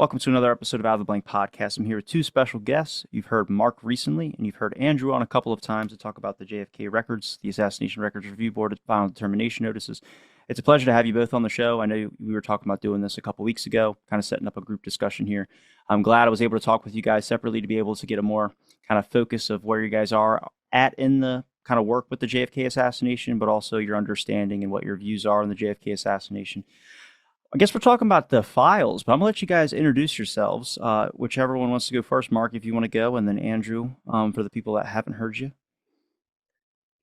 Welcome to another episode of Out of the Blank Podcast. I'm here with two special guests. You've heard Mark recently, and you've heard Andrew on a couple of times to talk about the JFK records, the Assassination Records Review Board, final determination notices. It's a pleasure to have you both on the show. I know we were talking about doing this a couple weeks ago, kind of setting up a group discussion here. I'm glad I was able to talk with you guys separately to be able to get a more kind of focus of where you guys are at in the kind of work with the JFK assassination, but also your understanding and what your views are on the JFK assassination. I guess we're talking about the files, but I'm going to let you guys introduce yourselves. Whichever one wants to go first. Mark, if you want to go, and then Andrew, for the people that haven't heard you.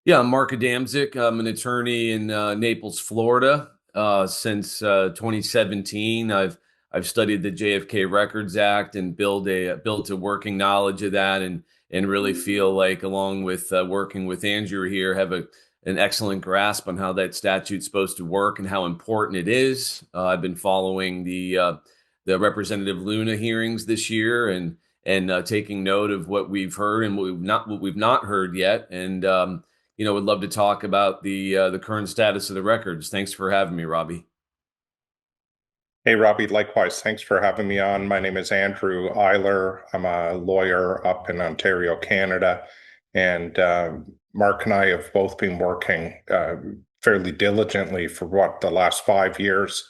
Yeah, I'm Mark Adamczyk. I'm an attorney in Naples, Florida. Since 2017, I've studied the JFK Records Act and built a working knowledge of that, and really feel like, along with working with Andrew here, have an excellent grasp on how that statute's supposed to work and how important it is. I've been following the Representative Luna hearings this year and taking note of what we've heard and what we've not heard yet, and would love to talk about the current status of the records. Thanks for having me, Robbie. Hey, Robbie, likewise. Thanks for having me on. My name is Andrew Iler. I'm a lawyer up in Ontario, Canada. And Mark and I have both been working fairly diligently for the last 5 years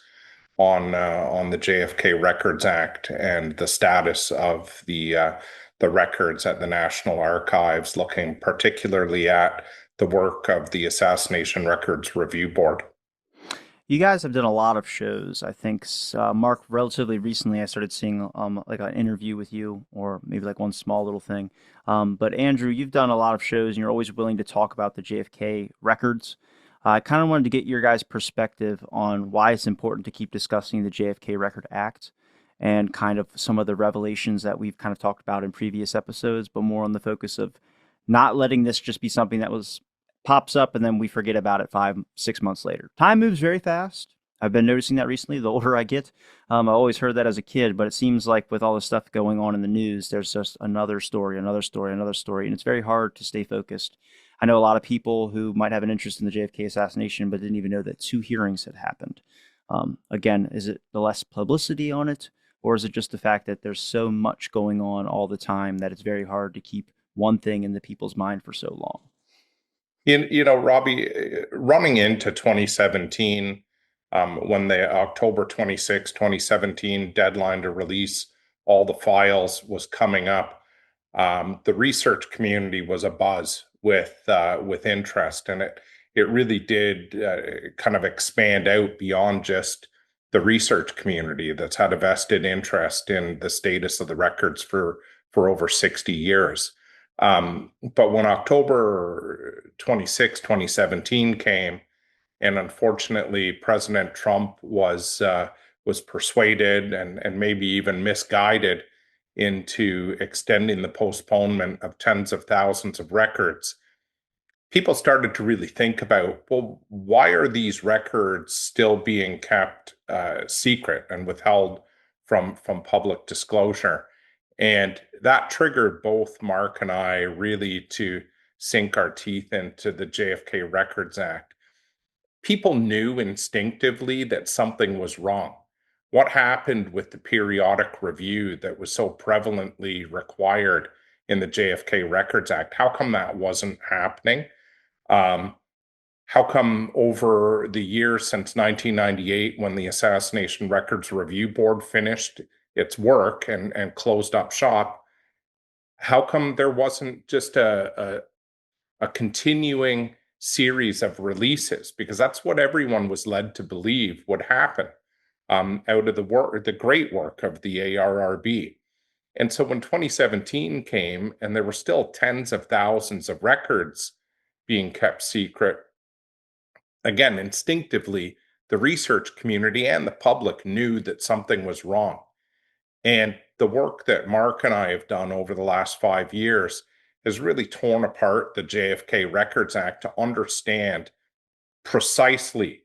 on the JFK Records Act and the status of the records at the National Archives, looking particularly at the work of the Assassination Records Review Board. You guys have done a lot of shows. I think, Mark, relatively recently I started seeing like an interview with you, or maybe like one small little thing. But Andrew, you've done a lot of shows and you're always willing to talk about the JFK records. I kind of wanted to get your guys' perspective on why it's important to keep discussing the JFK Record Act and kind of some of the revelations that we've kind of talked about in previous episodes, but more on the focus of not letting this just be something that pops up and then we forget about it 5-6 months later. Time moves very fast. I've been noticing that recently, the older I get. I always heard that as a kid, but it seems like with all the stuff going on in the news, there's just another story, and it's very hard to stay focused. I know a lot of people who might have an interest in the JFK assassination, but didn't even know that 2 hearings had happened. Again, is it the less publicity on it, or is it just the fact that there's so much going on all the time that it's very hard to keep one thing in the people's mind for so long? Robbie, running into 2017, when the October 26, 2017 deadline to release all the files was coming up, the research community was abuzz with interest, and it really did kind of expand out beyond just the research community that's had a vested interest in the status of the records for over 60 years. But when October 26, 2017 came, and unfortunately President Trump was persuaded and maybe even misguided into extending the postponement of tens of thousands of records, people started to really think about, well, why are these records still being kept secret and withheld from public disclosure? And that triggered both Mark and I really to sink our teeth into the JFK Records Act. People knew instinctively that something was wrong. What happened with the periodic review that was so prevalently required in the JFK Records Act? How come that wasn't happening? How come over the years since 1998, when the Assassination Records Review Board finished its work and closed up shop, how come there wasn't just a continuing series of releases? Because that's what everyone was led to believe would happen out of the great work of the ARRB. And so when 2017 came and there were still tens of thousands of records being kept secret, again, instinctively, the research community and the public knew that something was wrong. And the work that Mark and I have done over the last 5 years has really torn apart the JFK Records Act to understand precisely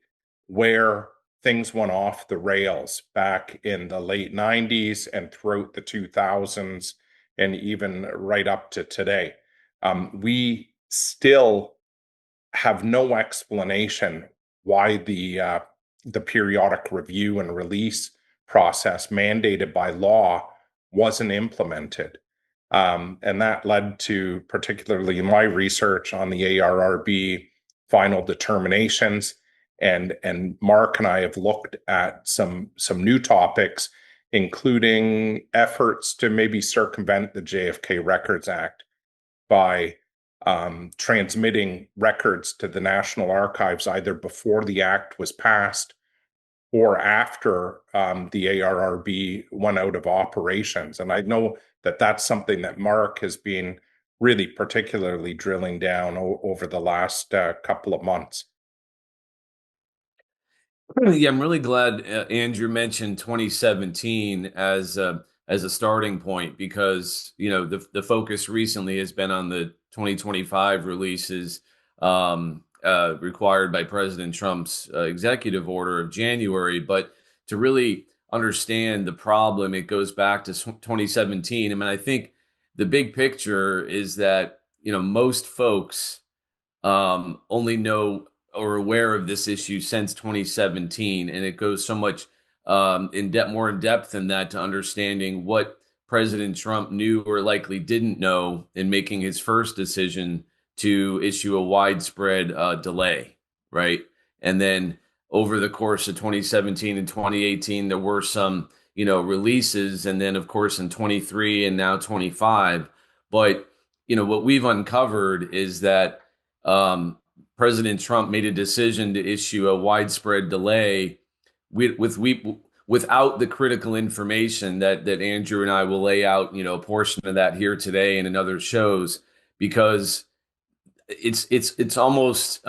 where things went off the rails back in the late 90s and throughout the 2000s and even right up to today. We still have no explanation why the periodic review and release process mandated by law wasn't implemented. And that led to, particularly in my research on the ARRB final determinations, and Mark and I have looked at some new topics, including efforts to maybe circumvent the JFK Records Act by transmitting records to the National Archives either before the act was passed or after the ARRB went out of operations. And I know that that's something that Mark has been really particularly drilling down over the last couple of months. Yeah, I'm really glad Andrew mentioned 2017 as a starting point, because the focus recently has been on the 2025 releases required by President Trump's executive order of January. But to really understand the problem, it goes back to 2017. I mean, I think the big picture is that most folks only know or aware of this issue since 2017, and it goes so much more in depth than that to understanding what President Trump knew or likely didn't know in making his first decision to issue a widespread delay, right? And then over the course of 2017 and 2018, there were some releases, and then of course in 23 and now 25. But what we've uncovered is that President Trump made a decision to issue a widespread delay without the critical information that Andrew and I will lay out, a portion of that here today and in other shows, because it's almost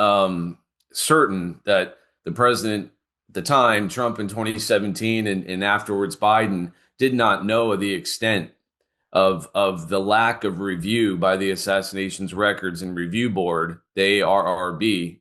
certain that the president at the time, Trump in 2017 and afterwards Biden, did not know the extent of the lack of review by the Assassinations Records and Review Board, the ARRB,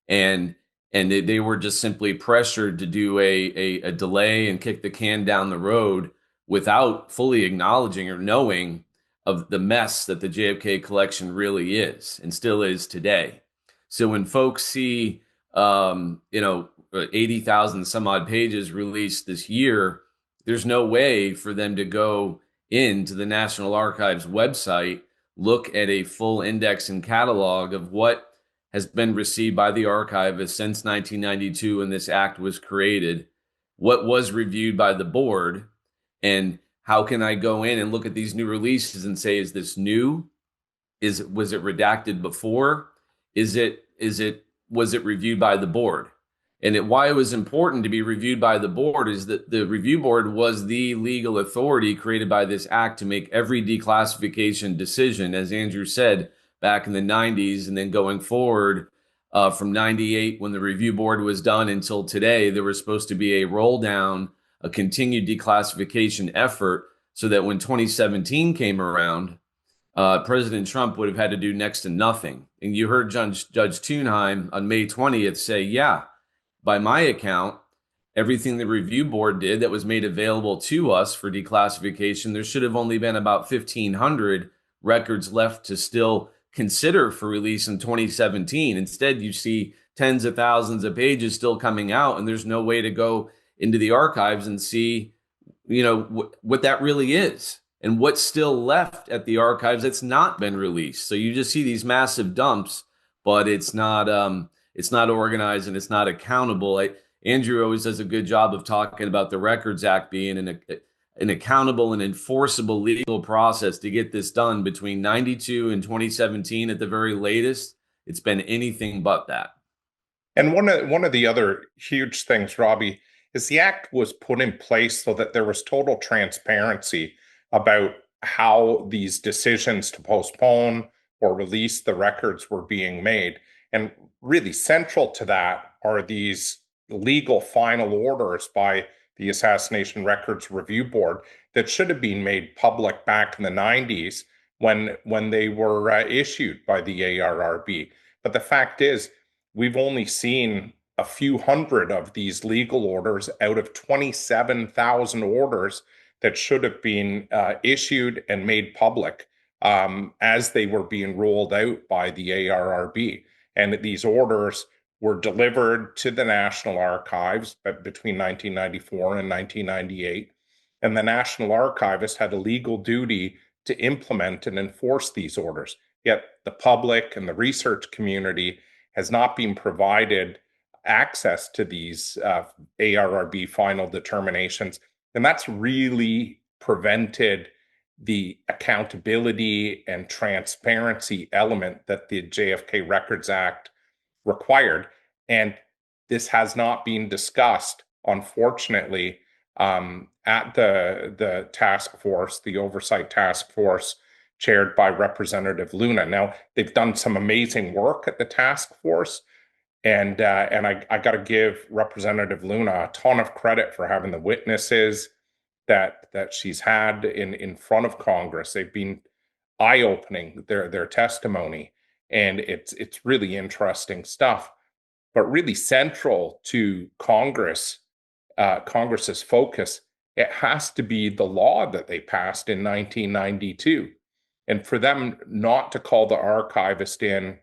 and they were just simply pressured to do a delay and kick the can down the road without fully acknowledging or knowing of the mess that the JFK collection really is and still is today. So when folks see 80,000 some odd pages released this year, there's no way for them to go into the National Archives website, look at a full index and catalog of what has been received by the archivist since 1992 when this act was created, what was reviewed by the board, and how can I go in and look at these new releases and say, is this new? Was it redacted before? Was it reviewed by the board? And why it was important to be reviewed by the board is that the review board was the legal authority created by this act to make every declassification decision, as Andrew said, back in the 90s, and then going forward from 98 when the review board was done until today. There was supposed to be a roll down, a continued declassification effort, so that when 2017 came around, President Trump would have had to do next to nothing. And you heard Judge Thunheim on May 20th say, yeah, by my account, everything the review board did that was made available to us for declassification, there should have only been about 1,500 records left to still consider for release in 2017. Instead, you see tens of thousands of pages still coming out, and there's no way to go into the archives and see, what that really is and what's still left at the archives that's not been released. So you just see these massive dumps, but it's not organized and it's not accountable. Andrew always does a good job of talking about the Records Act being an accountable and enforceable legal process to get this done. Between 92 and 2017 at the very latest, it's been anything but that. And one of the other huge things, Robbie, is the act was put in place so that there was total transparency about how these decisions to postpone or release the records were being made. And really central to that are these legal final orders by the Assassination Records Review Board that should have been made public back in the 90s when they were issued by the ARRB. But the fact is, we've only seen a few hundred of these legal orders out of 27,000 orders that should have been issued and made public as they were being rolled out by the ARRB. And these orders were delivered to the National Archives between 1994 and 1998. And the National Archivist had a legal duty to implement and enforce these orders. Yet the public and the research community has not been provided access to these ARRB final determinations. And that's really prevented the accountability and transparency element that the JFK Records Act required. And this has not been discussed, unfortunately, at the task force, the oversight task force chaired by Representative Luna. Now, they've done some amazing work at the task force, and I got to give Representative Luna a ton of credit for having the witnesses that she's had in front of Congress. They've been eye-opening, their testimony, and it's really interesting stuff. But really central to Congress's focus, it has to be the law that they passed in 1992. And for them not to call the archivist in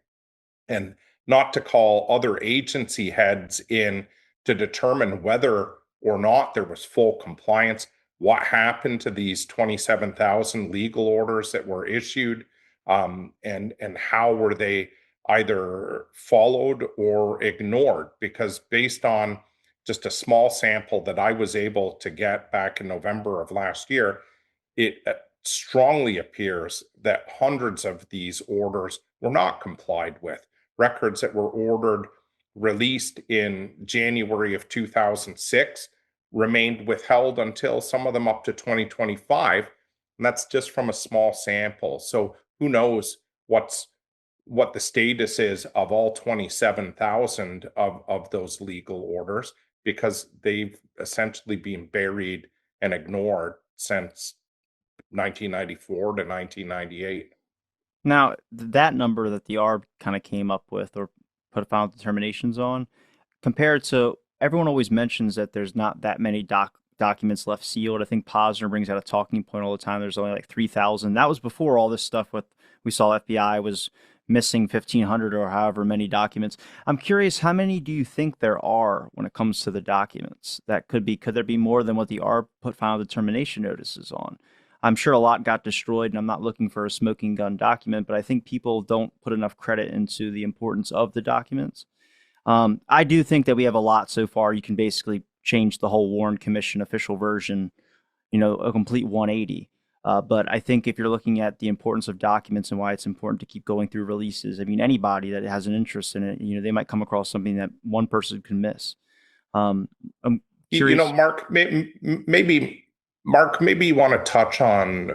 and not to call other agency heads in to determine whether or not there was full compliance, what happened to these 27,000 legal orders that were issued, and how were they either followed or ignored? Because based on just a small sample that I was able to get back in November of last year, it strongly appears that hundreds of these orders were not complied with. Records that were ordered, released in January of 2006, remained withheld until some of them up to 2025. And that's just from a small sample. So who knows what the status is of all 27,000 of those legal orders, because they've essentially been buried and ignored since 1994 to 1998. Now, that number that the ARRB kind of came up with or put final determinations on, compared to everyone always mentions that there's not that many documents left sealed. I think Posner brings out a talking point all the time. There's only like 3,000. That was before all this stuff with we saw FBI was missing 1,500 or however many documents. I'm curious, how many do you think there are when it comes to the documents? Could there be more than what the ARRB put final determination notices on? I'm sure a lot got destroyed, and I'm not looking for a smoking gun document, but I think people don't put enough credit into the importance of the documents. I do think that we have a lot so far. You can basically change the whole Warren Commission official version, a complete 180. But I think if you're looking at the importance of documents and why it's important to keep going through releases, I mean, anybody that has an interest in it, they might come across something that one person can miss. I'm curious. Mark, maybe you want to touch on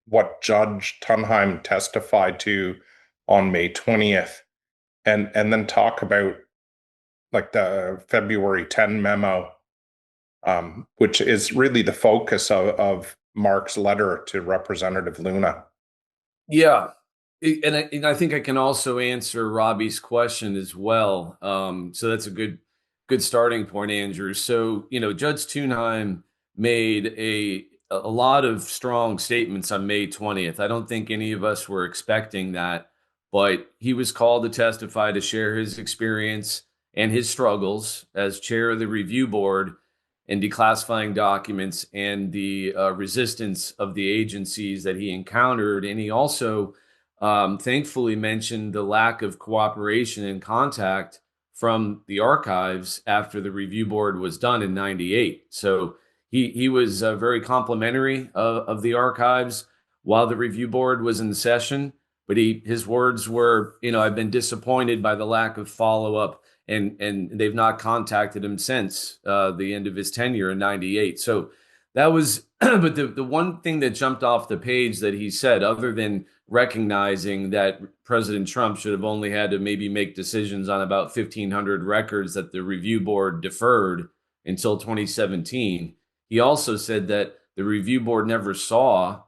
what Judge Tunheim testified to on May 20th, and then talk about like the February 10 memo, which is really the focus of Mark's letter to Representative Luna. Yeah. And I think I can also answer Robbie's question as well. So that's a good starting point, Andrew. So, Judge Tunheim made a lot of strong statements on May 20th. I don't think any of us were expecting that, but he was called to testify to share his experience and his struggles as chair of the review board in declassifying documents and the resistance of the agencies that he encountered. And he also thankfully mentioned the lack of cooperation and contact from the archives after the review board was done in 98. So he was very complimentary of the archives while the review board was in session. But his words were, I've been disappointed by the lack of follow-up, and they've not contacted him since the end of his tenure in 98. So that was, but the one thing that jumped off the page that he said, other than recognizing that President Trump should have only had to maybe make decisions on about 1,500 records that the review board deferred until 2017, he also said that the review board never saw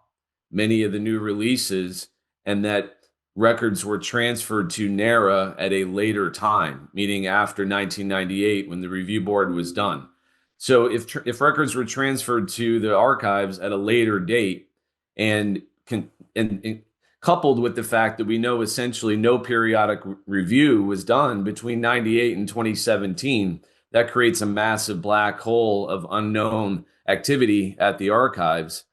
many of the new releases and that records were transferred to NARA at a later time, meaning after 1998 when the review board was done. So if records were transferred to the archives at a later date and coupled with the fact that we know essentially no periodic review was done between 98 and 2017, that creates a massive black hole of unknown activity at the archives.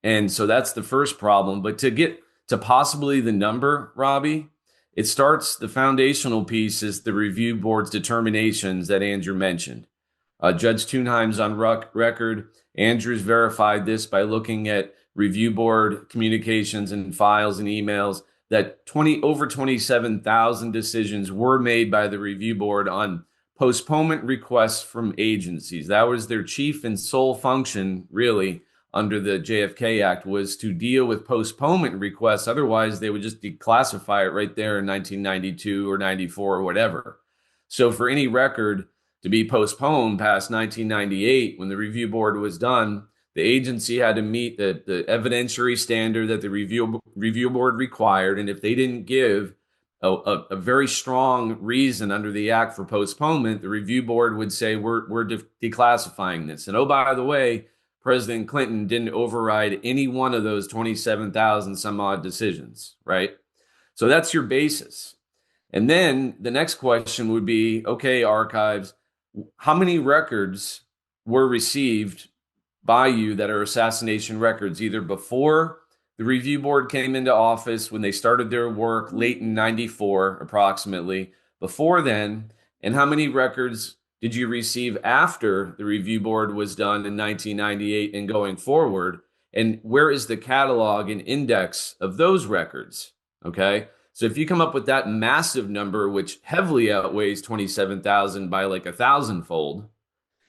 And so that's the first problem. But to get to possibly the number, Robbie, it starts, the foundational piece is the review board's determinations that Andrew mentioned. Judge Thunheim's on record. Andrew's verified this by looking at review board communications and files and emails that over 27,000 decisions were made by the review board on postponement requests from agencies. That was their chief and sole function, really, under the JFK Act, was to deal with postponement requests. Otherwise, they would just declassify it right there in 1992 or 94 or whatever. So for any record to be postponed past 1998, when the review board was done, the agency had to meet the evidentiary standard that the review board required. And if they didn't give a very strong reason under the act for postponement, the review board would say, we're declassifying this. And oh, by the way, President Clinton didn't override any one of those 27,000 some odd decisions, right? So that's your basis. And then the next question would be, okay, archives, how many records were received by you that are assassination records, either before the review board came into office, when they started their work late in 94, approximately, before then, and how many records did you receive after the review board was done in 1998 and going forward? And where is the catalog and index of those records? Okay. So if you come up with that massive number, which heavily outweighs 27,000 by like 1,000-fold,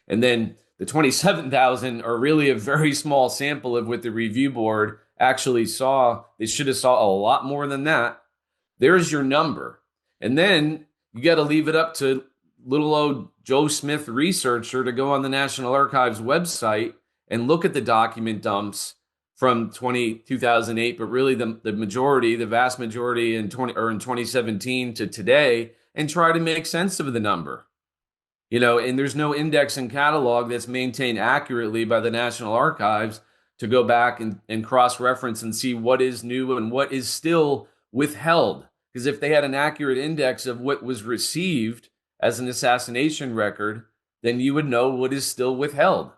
and then the 27,000 are really a very small sample of what the review board actually saw. They should have saw a lot more than that. There's your number. And then you got to leave it up to little old Joe Smith researcher to go on the National Archives website and look at the document dumps from 2008, but really the vast majority in 2017 to today, and try to make sense of the number. And there's no index and catalog that's maintained accurately by the National Archives to go back and cross-reference and see what is new and what is still withheld. Because if they had an accurate index of what was received as an assassination record, then you would know what is still withheld.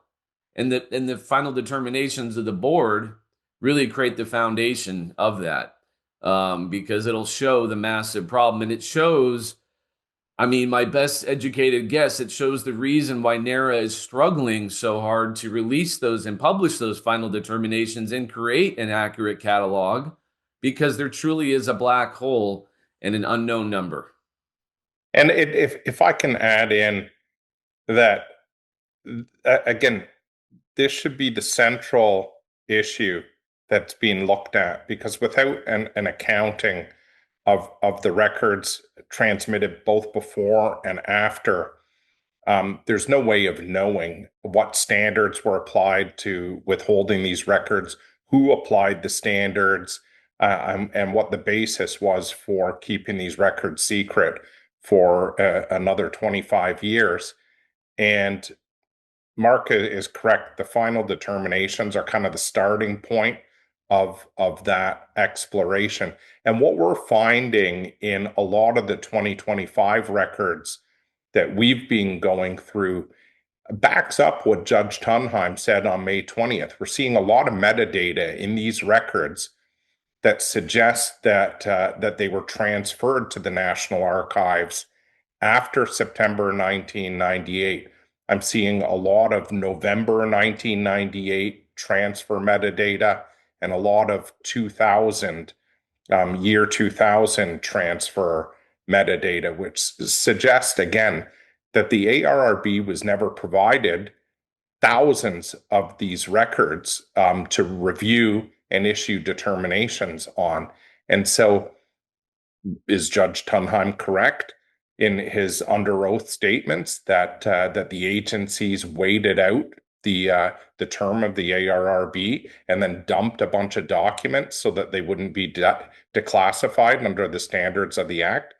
And the final determinations of the board really create the foundation of that, because it'll show the massive problem. And it shows, my best educated guess, it shows the reason why NARA is struggling so hard to release those and publish those final determinations and create an accurate catalog, because there truly is a black hole and an unknown number. And if I can add in that, again, this should be the central issue that's being looked at, because without an accounting of the records transmitted both before and after, there's no way of knowing what standards were applied to withholding these records, who applied the standards, and what the basis was for keeping these records secret for another 25 years. And Mark is correct. The final determinations are kind of the starting point of that exploration. And what we're finding in a lot of the 2025 records that we've been going through backs up what Judge Thunheim said on May 20th. We're seeing a lot of metadata in these records that suggests that they were transferred to the National Archives after September 1998. I'm seeing a lot of November 1998 transfer metadata and a lot of 2000, year 2000 transfer metadata, which suggests, again, that the ARRB was never provided thousands of these records to review and issue determinations on. And so is Judge Thunheim correct in his under oath statements that the agencies waited out the term of the ARRB and then dumped a bunch of documents so that they wouldn't be declassified under the standards of the Act?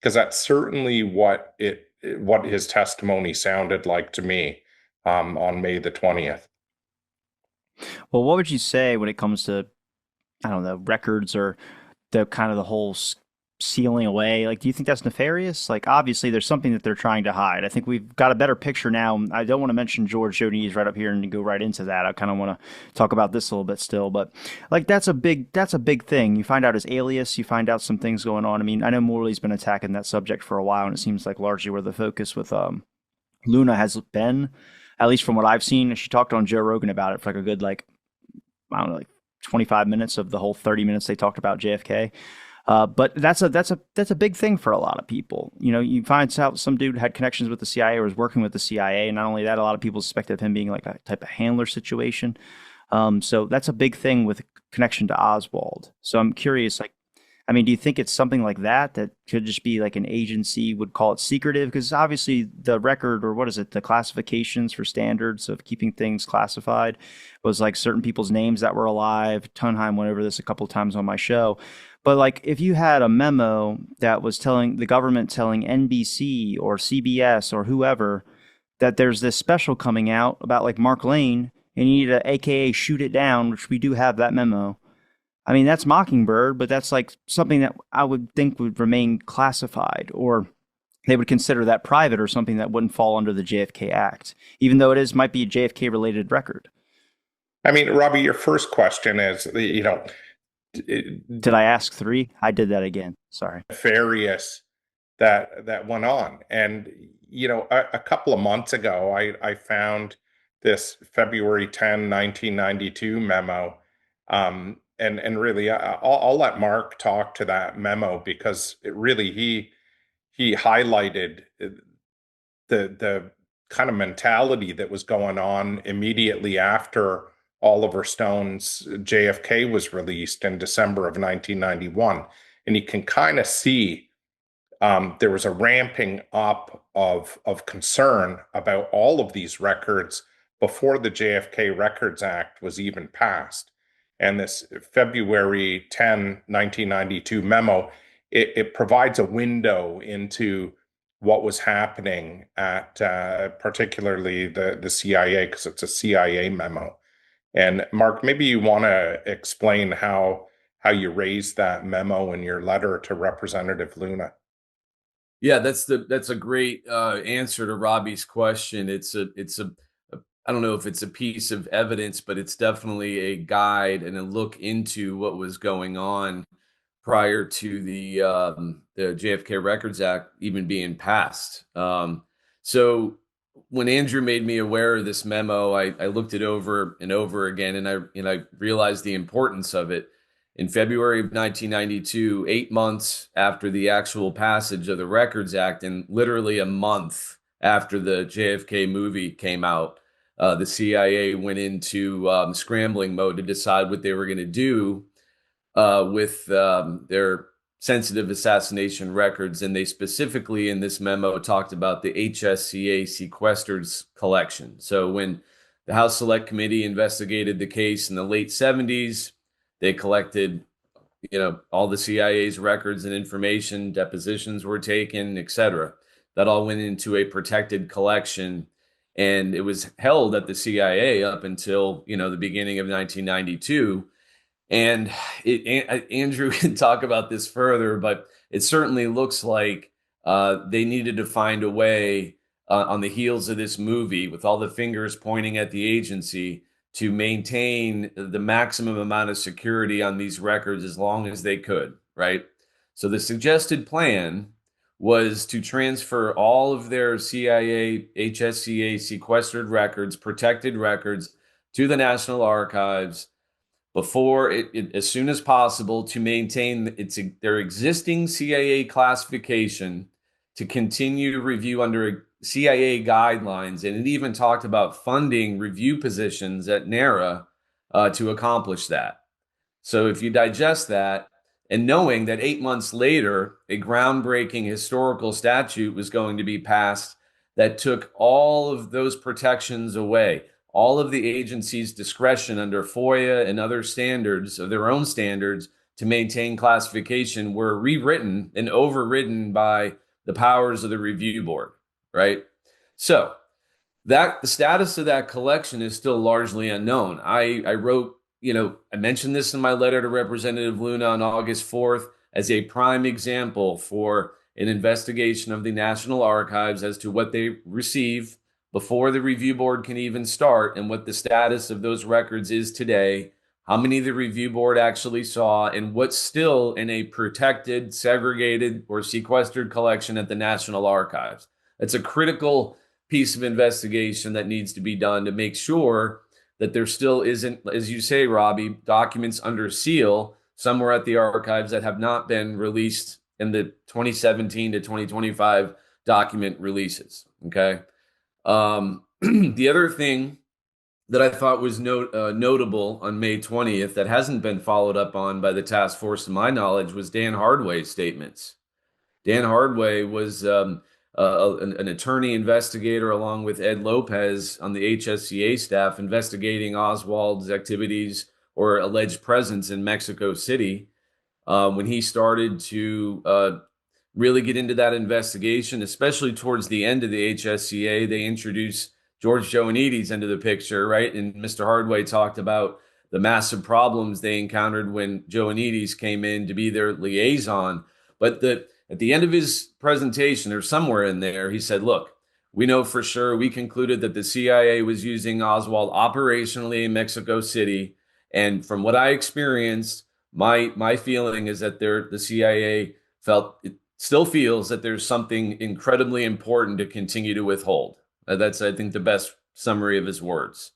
Because that's certainly what his testimony sounded like to me on May the 20th. Well, what would you say when it comes to, I don't know, records or the kind of the whole sealing away? Like, do you think that's nefarious? Like, obviously, there's something that they're trying to hide. I think we've got a better picture now. I don't want to mention George Joni's right up here and go right into that. I kind of want to talk about this a little bit still, but like that's a big thing. You find out his alias, you find out some things going on. I mean, I know Morley's been attacking that subject for a while, and it seems like largely where the focus with Luna has been, at least from what I've seen. She talked on Joe Rogan about it for like a good like I don't know, like 25 minutes of the whole 30 minutes they talked about JFK. But that's a big thing for a lot of people. You know, you find out some dude had connections with the CIA or was working with the CIA, and not only that, a lot of people suspected him being like a type of handler situation. So that's a big thing with connection to Oswald. So I'm curious, like, I mean, do you think it's something like that that could just be like an agency would call it secretive? Because obviously the record, or what is it, the classifications for standards of keeping things classified was like certain people's names that were alive. Tonheim went over this a couple of times on my show. But like if you had a memo that was telling the government, telling NBC or CBS or whoever that there's this special coming out about like Mark Lane and you need to AKA shoot it down, which we do have that memo. I mean, that's Mockingbird, but that's like something that I would think would remain classified, or they would consider that private or something that wouldn't fall under the JFK Act, even though might be a JFK related record. I mean, Robbie, your first question is, you know, did I ask three? I did that again. Sorry. Nefarious that went on. And, you know, a couple of months ago, I found this February 10, 1992 memo. And really, I'll let Mark talk to that memo because it really he highlighted the kind of mentality that was going on immediately after Oliver Stone's JFK was released in December of 1991, and you can kind of see there was a ramping up of concern about all of these records before the JFK Records Act was even passed. And this February 10, 1992 memo, it provides a window into what was happening at particularly the CIA, because it's a CIA memo. And Mark, maybe you want to explain how you raised that memo in your letter to Representative Luna. Yeah, that's a great answer to Robbie's question. It's a I don't know if it's a piece of evidence, but it's definitely a guide and a look into what was going on prior to the JFK Records Act even being passed. So when Andrew made me aware of this memo, I looked it over and over again, and I realized the importance of it. In February of 1992, 8 months after the actual passage of the Records Act, and literally a month after the JFK movie came out, the CIA went into scrambling mode to decide what they were going to do with their sensitive assassination records. And they specifically in this memo talked about the HSCA Sequestered collection. So when the House Select Committee investigated the case in the late 70s, they collected, all the CIA's records and information, depositions were taken, etc. That all went into a protected collection. And it was held at the CIA up until, the beginning of 1992. And Andrew can talk about this further, but it certainly looks like they needed to find a way on the heels of this movie, with all the fingers pointing at the agency, to maintain the maximum amount of security on these records as long as they could, right? So the suggested plan was to transfer all of their CIA, HSCA sequestered records, protected records, to the National Archives before as soon as possible, to maintain their existing CIA classification, to continue to review under CIA guidelines. And it even talked about funding review positions at NARA to accomplish that. So if you digest that, and knowing that 8 months later, a groundbreaking historical statute was going to be passed that took all of those protections away, all of the agency's discretion under FOIA and other standards of their own standards to maintain classification were rewritten and overridden by the powers of the review board, right? So the status of that collection is still largely unknown. I wrote I mentioned this in my letter to Representative Luna on August 4th as a prime example for an investigation of the National Archives as to what they receive before the review board can even start and what the status of those records is today, how many the review board actually saw, and what's still in a protected, segregated, or sequestered collection at the National Archives. That's a critical piece of investigation that needs to be done to make sure that there still isn't, as you say, Robbie, documents under seal somewhere at the archives that have not been released in the 2017 to 2025 document releases. Okay. The other thing that I thought was notable on May 20th that hasn't been followed up on by the task force, to my knowledge, was Dan Hardway's statements. Dan Hardway was an attorney investigator along with Ed Lopez on the HSCA staff investigating Oswald's activities or alleged presence in Mexico City. When he started to really get into that investigation, especially towards the end of the HSCA, they introduced George Joannides into the picture, right? And Mr. Hardway talked about the massive problems they encountered when Joannides came in to be their liaison. But at the end of his presentation, or somewhere in there, he said, look, we know for sure, we concluded that the CIA was using Oswald operationally in Mexico City. And from what I experienced, my feeling is that the CIA still feels that there's something incredibly important to continue to withhold. That's, I think, the best summary of his words.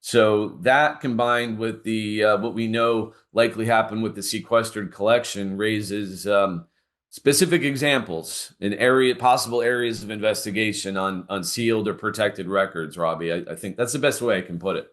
So that combined with the what we know likely happened with the sequestered collection raises specific examples in possible areas of investigation on sealed or protected records, Robbie. I think that's the best way I can put it.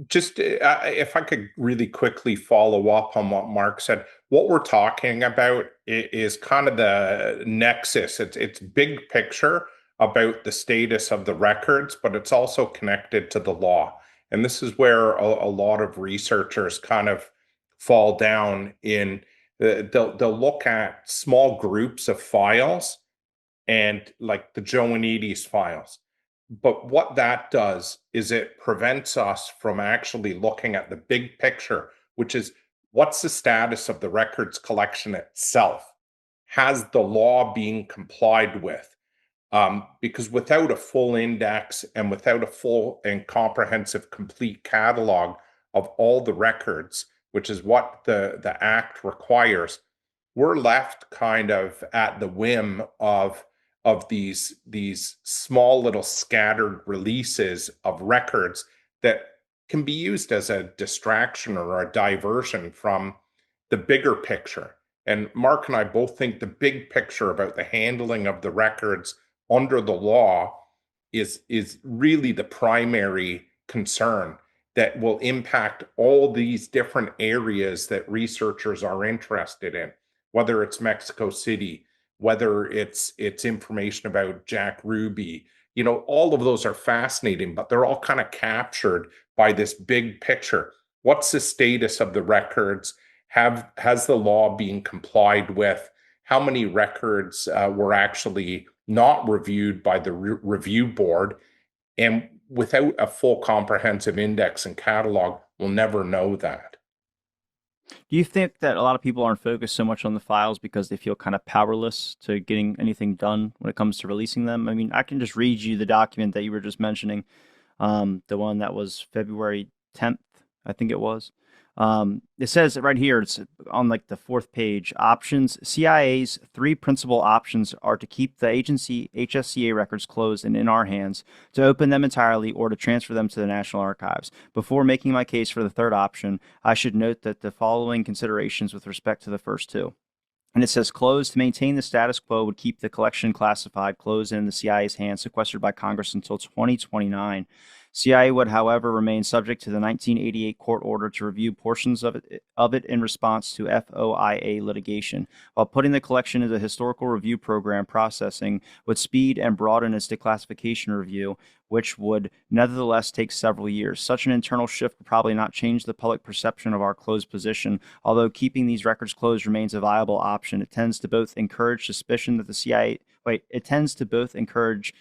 Just if I could really quickly follow up on what Mark said, what we're talking about is kind of the nexus. It's big picture about the status of the records, but it's also connected to the law. And this is where a lot of researchers kind of fall down in. They'll look at small groups of files and like the Joannides files. But what that does is it prevents us from actually looking at the big picture, which is what's the status of the records collection itself? Has the law being complied with? Because without a full index and without a full and comprehensive complete catalog of all the records, which is what the Act requires, we're left kind of at the whim of these small little scattered releases of records that can be used as a distraction or a diversion from the bigger picture. And Mark and I both think the big picture about the handling of the records under the law is really the primary concern that will impact all these different areas that researchers are interested in, whether it's Mexico City, whether it's information about Jack Ruby. All of those are fascinating, but they're all kind of captured by this big picture. What's the status of the records? Has the law being complied with? How many records were actually not reviewed by the review board? And without a full comprehensive index and catalog, we'll never know that. Do you think that a lot of people aren't focused so much on the files because they feel kind of powerless to getting anything done when it comes to releasing them? I mean, I can just read you the document that you were just mentioning, the one that was February 10th, I think it was. It says right here, it's on like the fourth page, options. CIA's three principal options are to keep the agency HSCA records closed and in our hands, to open them entirely, or to transfer them to the National Archives. Before making my case for the third option, I should note that the following considerations with respect to the first two. And it says closed to maintain the status quo would keep the collection classified, closed in the CIA's hands, sequestered by Congress until 2029. CIA would, however, remain subject to the 1988 court order to review portions of it in response to FOIA litigation, while putting the collection into the historical review program. Processing would speed and broaden its declassification review, which would nevertheless take several years. Such an internal shift would probably not change the public perception of our closed position, although keeping these records closed remains a viable option. It tends to both encourage suspicion that the CIA... It tends to both encourage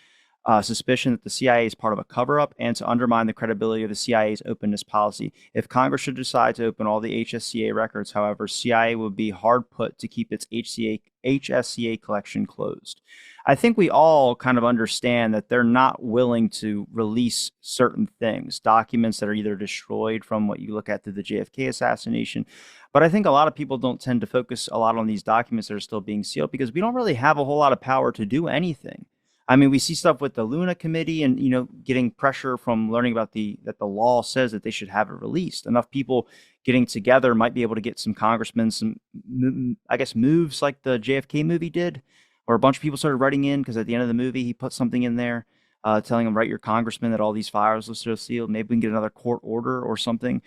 suspicion that the CIA is part of a cover-up and to undermine the credibility of the CIA's openness policy. If Congress should decide to open all the HSCA records, however, CIA would be hard put to keep its HSCA collection closed. I think we all kind of understand that they're not willing to release certain things, documents that are either destroyed from what you look at through the JFK assassination. But I think a lot of people don't tend to focus a lot on these documents that are still being sealed because we don't really have a whole lot of power to do anything. I mean, we see stuff with the Luna Committee and, getting pressure from learning about that the law says that they should have it released. Enough people getting together might be able to get some congressmen some, I guess, moves like the JFK movie did, or a bunch of people started writing in because at the end of the movie, he put something in there telling them, write your congressman that all these files are sealed. Maybe we can get another court order or something.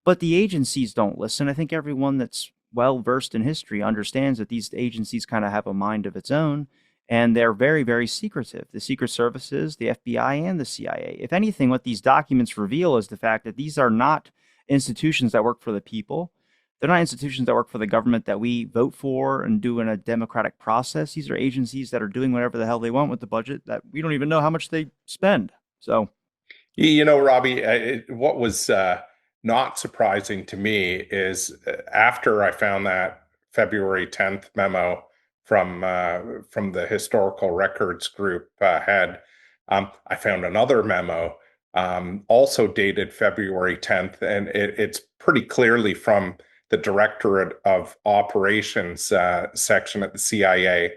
But the agencies don't listen. I think everyone that's well versed in history understands that these agencies kind of have a mind of its own. And they're very, very secretive. The Secret Services, the FBI, and the CIA. If anything, what these documents reveal is the fact that these are not institutions that work for the people. They're not institutions that work for the government that we vote for and do in a democratic process. These are agencies that are doing whatever the hell they want with the budget that we don't even know how much they spend. So, Robbie, what was not surprising to me is after I found that February 10th memo from the historical records group head, I found another memo also dated February 10th, and it's pretty clearly from the Directorate of Operations section at the CIA.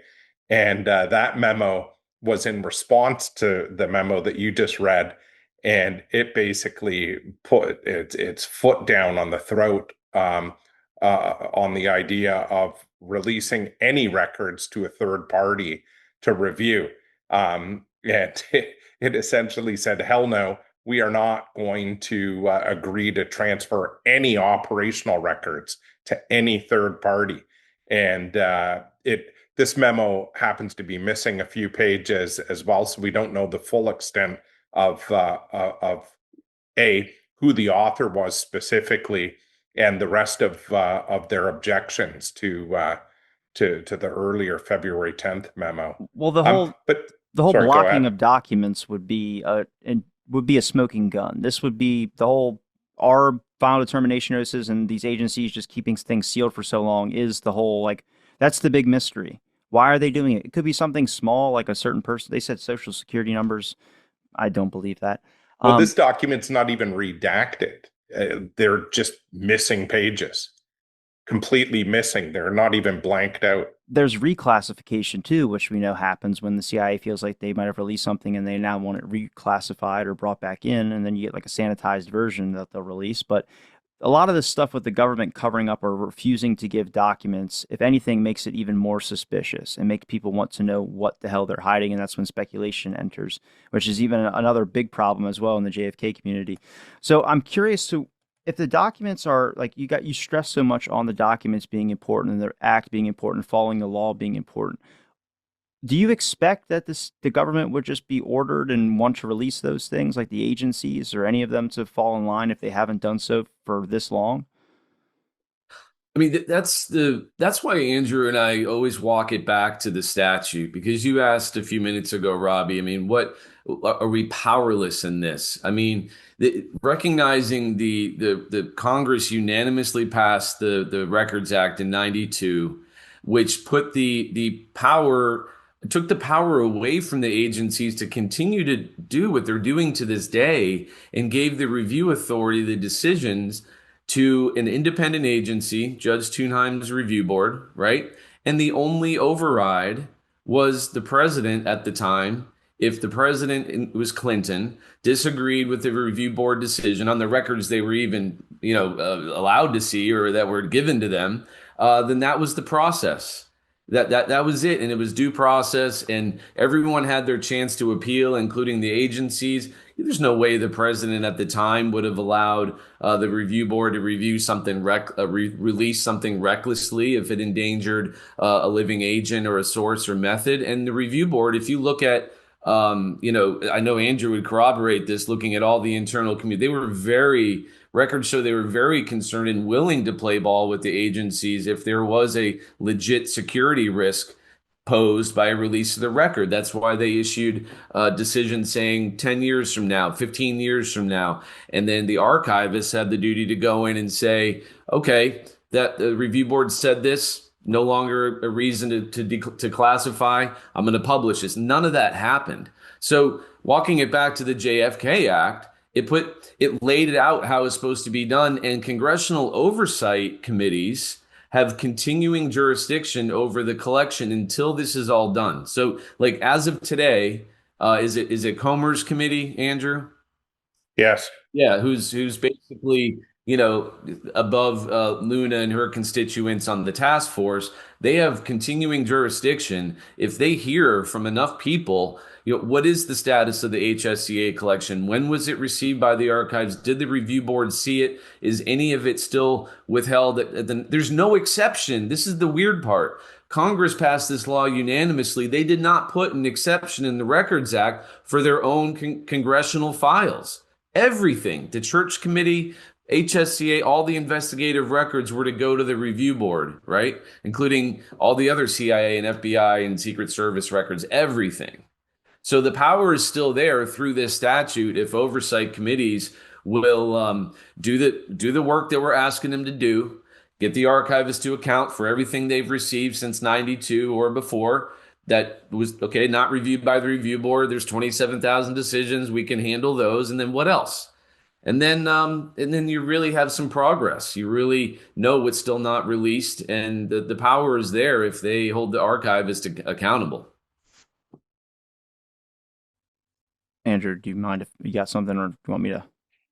And that memo was in response to the memo that you just read. And it basically put its foot down on the throat on the idea of releasing any records to a third party to review. And it essentially said, hell no, we are not going to agree to transfer any operational records to any third party. And this memo happens to be missing a few pages as well, so we don't know the full extent of who the author was specifically, and the rest of their objections to the earlier February 10th memo. Well, the whole blocking of documents would be a smoking gun. This would be the whole ARRB final determination notices and these agencies just keeping things sealed for so long is the whole, that's the big mystery. Why are they doing it? It could be something small, like a certain person. They said social security numbers. I don't believe that. Well, this document's not even redacted. They're just missing pages, completely missing. They're not even blanked out. There's reclassification too, which we know happens when the CIA feels like they might have released something and they now want it reclassified or brought back in, and then you get like a sanitized version that they'll release. But a lot of this stuff with the government covering up or refusing to give documents, if anything, makes it even more suspicious and makes people want to know what the hell they're hiding. And that's when speculation enters, which is even another big problem as well in the JFK community. So I'm curious to, if the documents are like you stress so much on the documents being important and the act being important, following the law being important. Do you expect that the government would just be ordered and want to release those things, like the agencies or any of them, to fall in line if they haven't done so for this long? I mean, that's why Andrew and I always walk it back to the statute, because you asked a few minutes ago, Robbie, I mean, what are we powerless in this? I mean, recognizing the Congress unanimously passed the Records Act in '92, which put took the power away from the agencies to continue to do what they're doing to this day, and gave the review authority, the decisions, to an independent agency, Judge Thunheim's review board, right? And the only override was the president at the time. If the president, it was Clinton, disagreed with the review board decision on the records they were even, allowed to see or that were given to them, then that was the process. That was it, and it was due process, and everyone had their chance to appeal, including the agencies. There's no way the president at the time would have allowed the review board to review something, release something recklessly if it endangered a living agent or a source or method. And the review board, if you look at, I know Andrew would corroborate this, looking at all the internal community, records show they were very concerned and willing to play ball with the agencies if there was a legit security risk posed by a release of the record. That's why they issued a decision saying 10 years from now, 15 years from now. And then the archivists have the duty to go in and say, okay, that the review board said this, no longer a reason to classify. I'm going to publish this. None of that happened. So walking it back to the JFK Act, it laid it out how it's supposed to be done, and congressional oversight committees have continuing jurisdiction over the collection until this is all done. So, like as of today, is it Comer's committee, Andrew? Yes. Yeah, who's basically, above Luna and her constituents on the task force. They have continuing jurisdiction. If they hear from enough people, what is the status of the HSCA collection? When was it received by the archives? Did the review board see it? Is any of it still withheld? There's no exception. This is the weird part. Congress passed this law unanimously. They did not put an exception in the Records Act for their own congressional files. Everything, the Church Committee, HSCA, all the investigative records were to go to the review board, right? Including all the other CIA and FBI and Secret Service records, everything. So the power is still there through this statute if oversight committees will do the work that we're asking them to do, get the archivists to account for everything they've received since 92 or before that was, okay, not reviewed by the review board. There's 27,000 decisions. We can handle those. And then what else? And then you really have some progress. You really know what's still not released. And the power is there if they hold the archivist accountable. Andrew, do you mind if you got something, or do you want me to?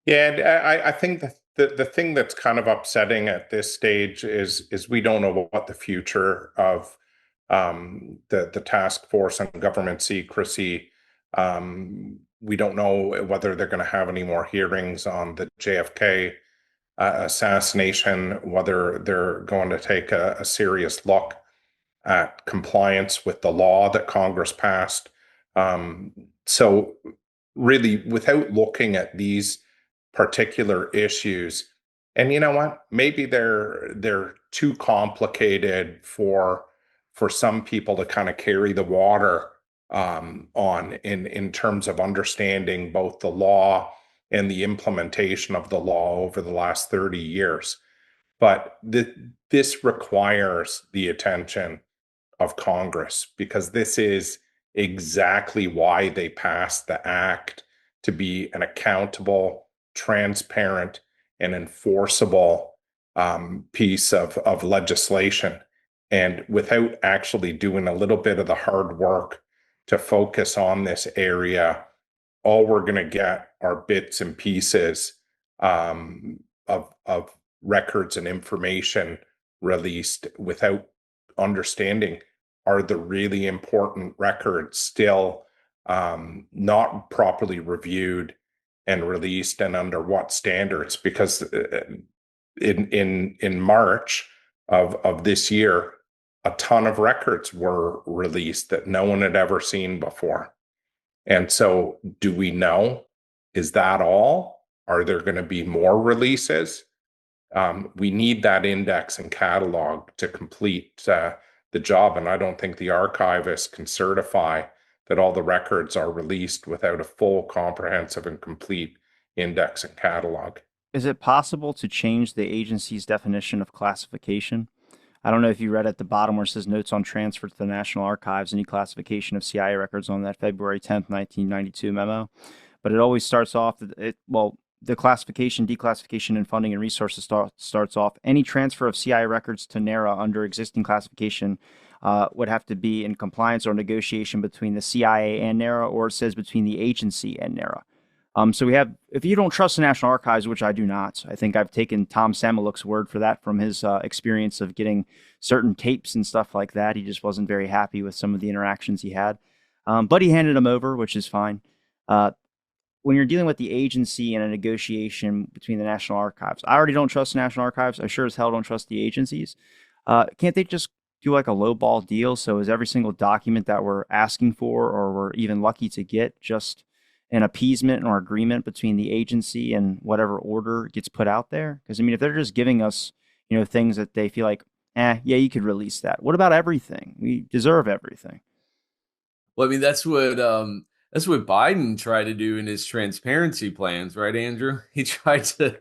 Yeah, and I think the thing that's kind of upsetting at this stage is we don't know what the future of the task force on government secrecy. We don't know whether they're going to have any more hearings on the JFK assassination, whether they're going to take a serious look at compliance with the law that Congress passed. So really, without looking at these particular issues, and you know what, maybe they're too complicated for some people to kind of carry the water on in terms of understanding both the law and the implementation of the law over the last 30 years. But this requires the attention of Congress, because this is exactly why they passed the act, to be an accountable, transparent, and enforceable piece of legislation. And without actually doing a little bit of the hard work to focus on this area, all we're going to get are bits and pieces of records and information released without understanding, are the really important records still not properly reviewed and released, and under what standards? Because in March of this year, a ton of records were released that no one had ever seen before. And so, do we know? Is that all? Are there going to be more releases? We need that index and catalog to complete the job. And I don't think the archivist can certify that all the records are released without a full, comprehensive, and complete index and catalog. Is it possible to change the agency's definition of classification? I don't know if you read at the bottom where it says notes on transfer to the National Archives, any classification of CIA records on that February 10th, 1992 memo. But it always starts off, the classification, declassification, and funding and resources starts off. Any transfer of CIA records to NARA under existing classification would have to be in compliance or negotiation between the CIA and NARA, or it says between the agency and NARA. So we have, if you don't trust the National Archives, which I do not, I think I've taken Tom Samaluk's word for that from his experience of getting certain tapes and stuff like that. He just wasn't very happy with some of the interactions he had. But he handed them over, which is fine. When you're dealing with the agency and a negotiation between the National Archives, I already don't trust the National Archives. I sure as hell don't trust the agencies. Can't they just do like a lowball deal? So is every single document that we're asking for, or we're even lucky to get, just an appeasement or agreement between the agency and whatever order gets put out there? Because I mean, if they're just giving us, things that they feel like yeah, you could release that. What about everything? We deserve everything. Well, I mean, that's what Biden tried to do in his transparency plans, right, Andrew? He tried to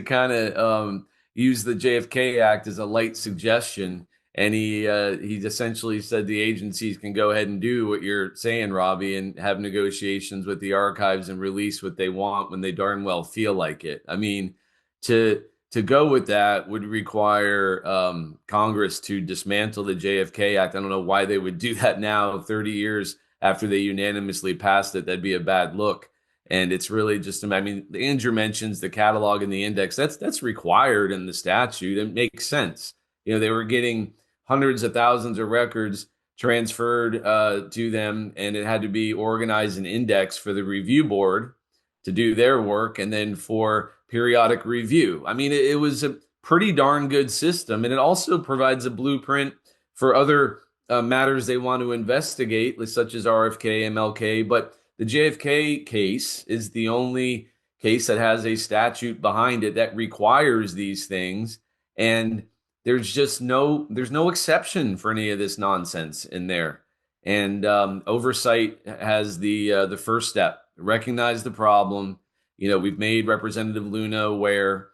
kind of use the JFK Act as a light suggestion, and he essentially said the agencies can go ahead and do what you're saying, Robbie, and have negotiations with the archives and release what they want when they darn well feel like it. I mean, to to go with that would require Congress to dismantle the JFK Act. I don't know why they would do that now, 30 years after they unanimously passed it. That'd be a bad look. And it's really just, I mean, Andrew mentions the catalog and the index. That's required in the statute. It makes sense. You know, they were getting hundreds of thousands of records transferred to them, and it had to be organized and indexed for the review board to do their work, and then for periodic review. I mean, it was a pretty darn good system, and it also provides a blueprint for other matters they want to investigate, such as RFK, MLK. But the JFK case is the only case that has a statute behind it that requires these things, and there's no exception for any of this nonsense in there. And oversight has the first step: recognize the problem. You know, we've made Representative Luna aware.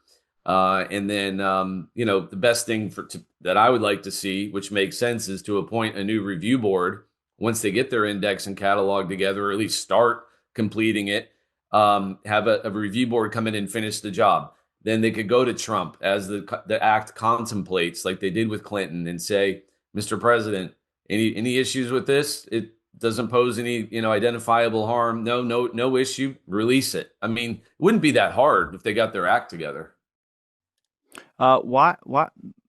And then, the best thing that I would like to see, which makes sense, is to appoint a new review board once they get their index and catalog together, or at least start completing it. Have a review board come in and finish the job. Then they could go to Trump, as the act contemplates, like they did with Clinton, and say, Mr. President, any issues with this? It doesn't pose any, identifiable harm. No issue. Release it. I mean, it wouldn't be that hard if they got their act together. Why,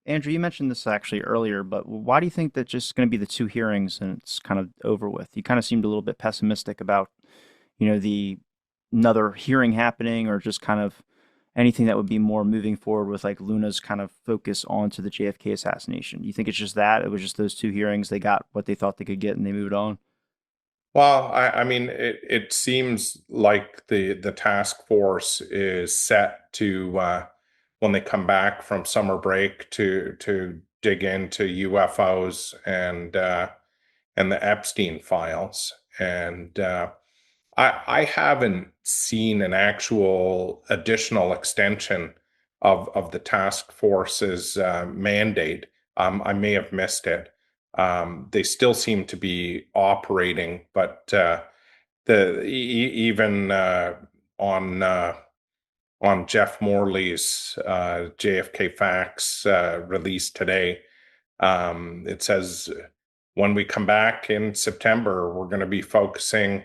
Andrew, you mentioned this actually earlier, but why do you think that just going to be the two hearings and it's kind of over with? You kind of seemed a little bit pessimistic about, the another hearing happening, or just kind of anything that would be more moving forward with like Luna's kind of focus onto the JFK assassination. You think it's just that it was just those two hearings, they got what they thought they could get and they moved on? Well, I mean, it seems like the task force is set to when they come back from summer break to dig into UFOs and the Epstein files. And I haven't seen an actual additional extension of the task force's mandate. I may have missed it. They still seem to be operating, but even on Jeff Morley's JFK Facts release today, it says when we come back in September, we're going to be focusing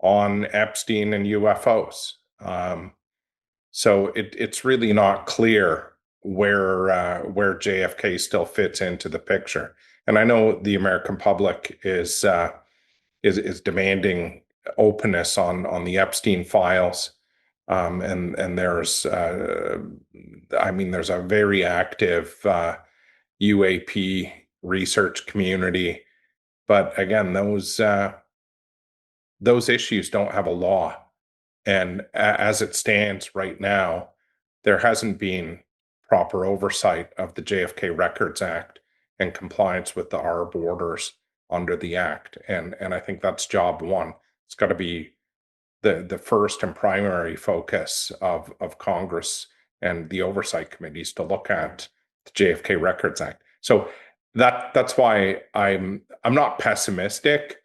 on Epstein and UFOs. So it's really not clear where JFK still fits into the picture. And I know the American public is demanding openness on the Epstein files, and there's there's a very active UAP research community, but again, those issues don't have a law. And as it stands right now, there hasn't been proper oversight of the JFK Records Act and compliance with the ARRB orders under the Act. And I think that's job one. It's got to be the first and primary focus of Congress and the oversight committees to look at the JFK Records Act. So that's why I'm not pessimistic,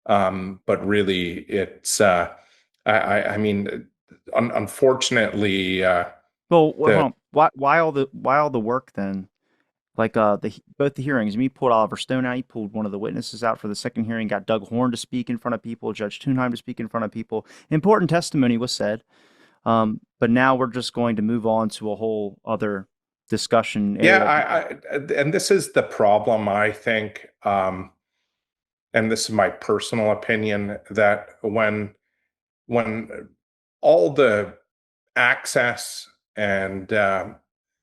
but really it's I mean, unfortunately, Well, hold the on. Why all the work then? Like both the hearings. I mean, you pulled Oliver Stone out. You pulled one of the witnesses out for the second hearing. Got Doug Horn to speak in front of people. Judge Thunheim to speak in front of people. Important testimony was said. But now we're just going to move on to a whole other discussion area. yeah, and this is the problem, I think, and this is my personal opinion, that when all the access and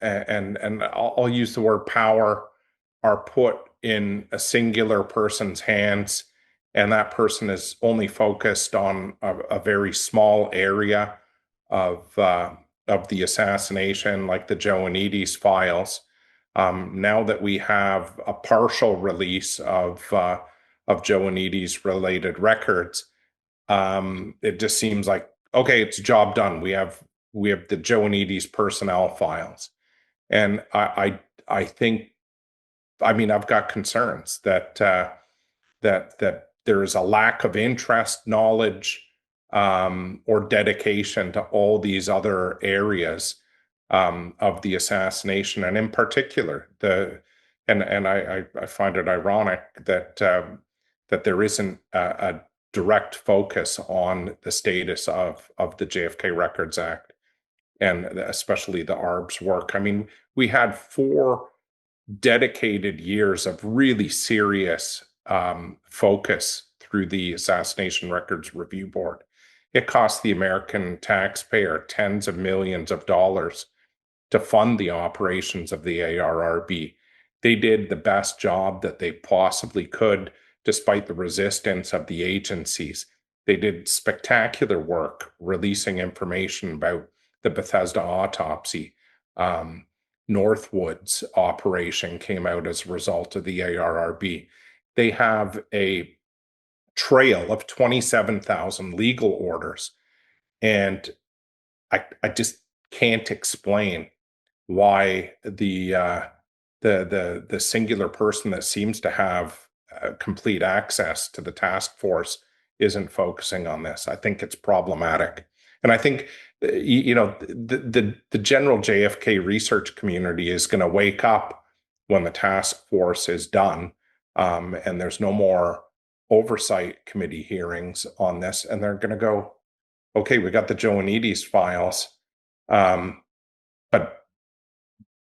I'll use the word power are put in a singular person's hands, and that person is only focused on a very small area of the assassination, like the Joe and Edie's files. Now that we have a partial release of Joannides related records, it just seems like, okay, it's job done. We have the Joannides personnel files, and I think, I mean, I've got concerns that that there is a lack of interest, knowledge, or dedication to all these other areas of the assassination, and in particular and I find it ironic that that there isn't a direct focus on the status of the JFK Records Act, and especially the ARRB's work. I mean, we had 4 dedicated years of really serious focus through the Assassination Records Review Board. It cost the American taxpayer tens of millions of dollars to fund the operations of the ARRB. They did the best job that they possibly could, despite the resistance of the agencies. They did spectacular work releasing information about the Bethesda autopsy. Northwood's operation came out as a result of the ARRB. They have a trail of 27,000 legal orders, and I just can't explain why the singular person that seems to have complete access to the task force isn't focusing on this. I think it's problematic, and I think the general JFK research community is going to wake up when the task force is done, and there's no more oversight committee hearings on this, and they're going to go, okay, we got the Joannides files, but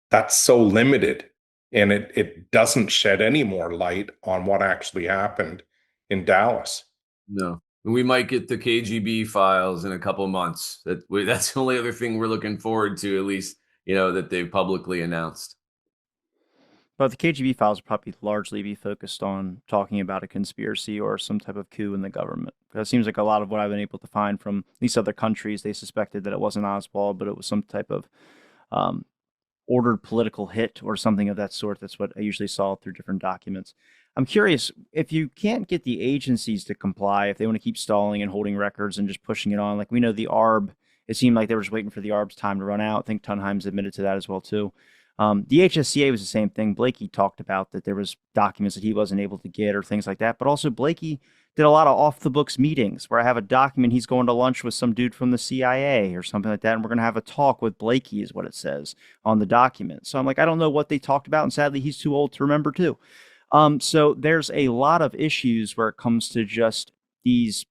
that's so limited, and it doesn't shed any more light on what actually happened in Dallas. No. We might get the KGB files in a couple of months. That's the only other thing we're looking forward to, at least, that they've publicly announced. But the KGB files will probably largely be focused on talking about a conspiracy or some type of coup in the government. Because it seems like a lot of what I've been able to find from these other countries, they suspected that it wasn't Oswald, but it was some type of ordered political hit or something of that sort. That's what I usually saw through different documents. I'm curious, if you can't get the agencies to comply, if they want to keep stalling and holding records and just pushing it on, like we know the ARRB, it seemed like they were just waiting for the ARRB's time to run out. I think Tunheim's admitted to that as well, too. The HSCA was the same thing. Blakey talked about that there was documents that he wasn't able to get or things like that. But also Blakey did a lot of off-the-books meetings where I have a document he's going to lunch with some dude from the CIA or something like that, and we're going to have a talk with Blakey is what it says on the document. So I'm like, I don't know what they talked about, and sadly he's too old to remember too. So there's a lot of issues where it comes to just these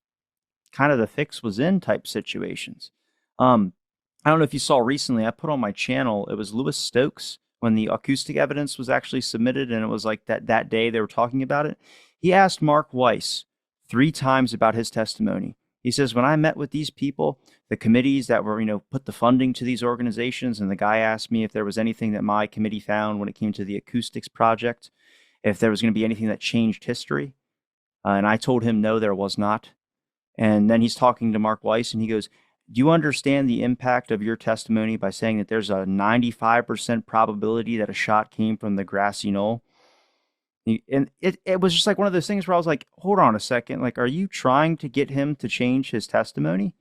kind of the fix was in type situations. I don't know if you saw recently, I put on my channel, it was Louis Stokes when the acoustic evidence was actually submitted, and it was like that day they were talking about it. He asked Mark Weiss 3 times about his testimony. He says, when I met with these people, the committees that were, put the funding to these organizations, and the guy asked me if there was anything that my committee found when it came to the acoustics project, if there was going to be anything that changed history. And I told him, no, there was not. And then he's talking to Mark Weiss, and he goes, do you understand the impact of your testimony by saying that there's a 95% probability that a shot came from the grassy knoll? And it was just like one of those things where I was like, hold on a second. Like, are you trying to get him to change his testimony?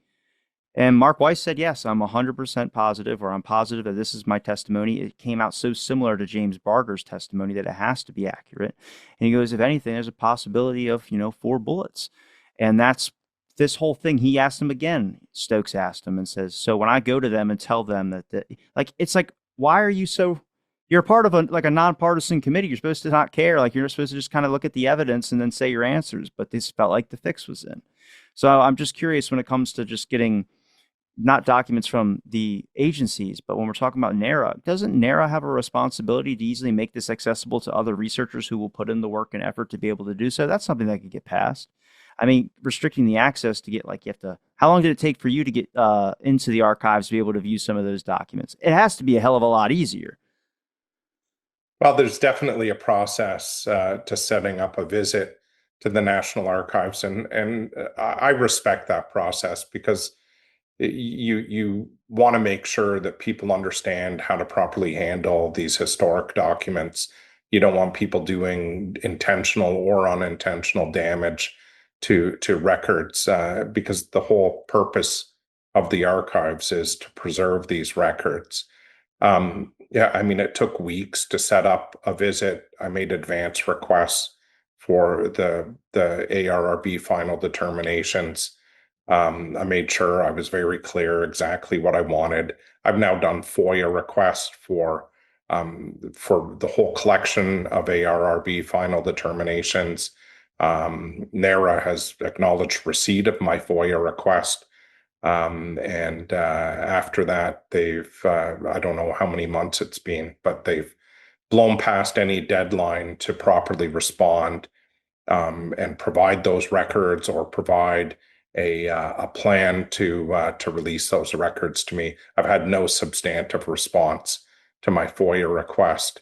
And Mark Weiss said, yes, I'm 100% positive, or I'm positive that this is my testimony. It came out so similar to James Barger's testimony that it has to be accurate. And he goes, if anything, there's a possibility of, 4 bullets. And that's this whole thing. He asked him again. Stokes asked him and says, so when I go to them and tell them that it's like, why are you so, you're part of a nonpartisan committee. You're supposed to not care. Like, you're supposed to just kind of look at the evidence and then say your answers. But this felt like the fix was in. So I'm just curious when it comes to just getting not documents from the agencies, but when we're talking about NARA, doesn't NARA have a responsibility to easily make this accessible to other researchers who will put in the work and effort to be able to do so? That's something that could get passed. I mean, restricting the access to get, like, you have to, how long did it take for you to get into the archives to be able to view some of those documents? It has to be a hell of a lot easier. Well, there's definitely a process to setting up a visit to the National Archives, and I respect that process because you want to make sure that people understand how to properly handle these historic documents. You don't want people doing intentional or unintentional damage to records, because the whole purpose of the archives is to preserve these records. Yeah, I mean, it took weeks to set up a visit. I made advance requests for the ARRB final determinations. I made sure I was very clear exactly what I wanted. I've now done FOIA requests for the whole collection of ARRB final determinations. NARA has acknowledged receipt of my FOIA request. And after that, I don't know how many months it's been, but they've blown past any deadline to properly respond and provide those records or provide a plan to release those records to me. I've had no substantive response to my FOIA request.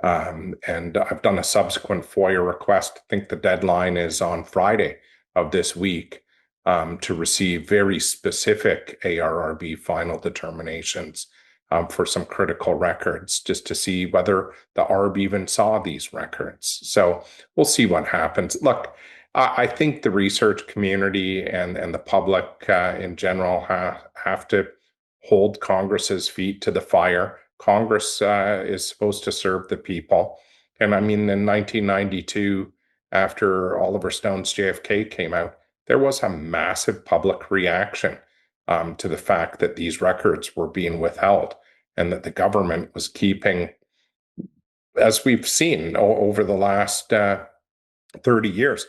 And I've done a subsequent FOIA request. I think the deadline is on Friday of this week to receive very specific ARRB final determinations for some critical records, just to see whether the ARRB even saw these records. So we'll see what happens. Look, I think the research community and the public in general have to hold Congress's feet to the fire. Congress is supposed to serve the people. And I mean, in 1992, after Oliver Stone's JFK came out, there was a massive public reaction to the fact that these records were being withheld and that the government was keeping, as we've seen over the last 30 years,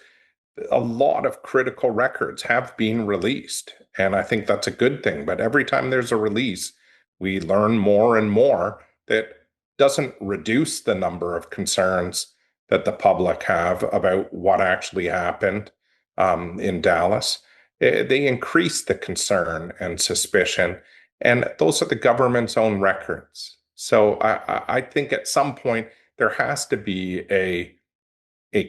a lot of critical records have been released. And I think that's a good thing. But every time there's a release, we learn more and more that doesn't reduce the number of concerns that the public have about what actually happened in Dallas. They increase the concern and suspicion. And those are the government's own records. So I think at some point there has to be a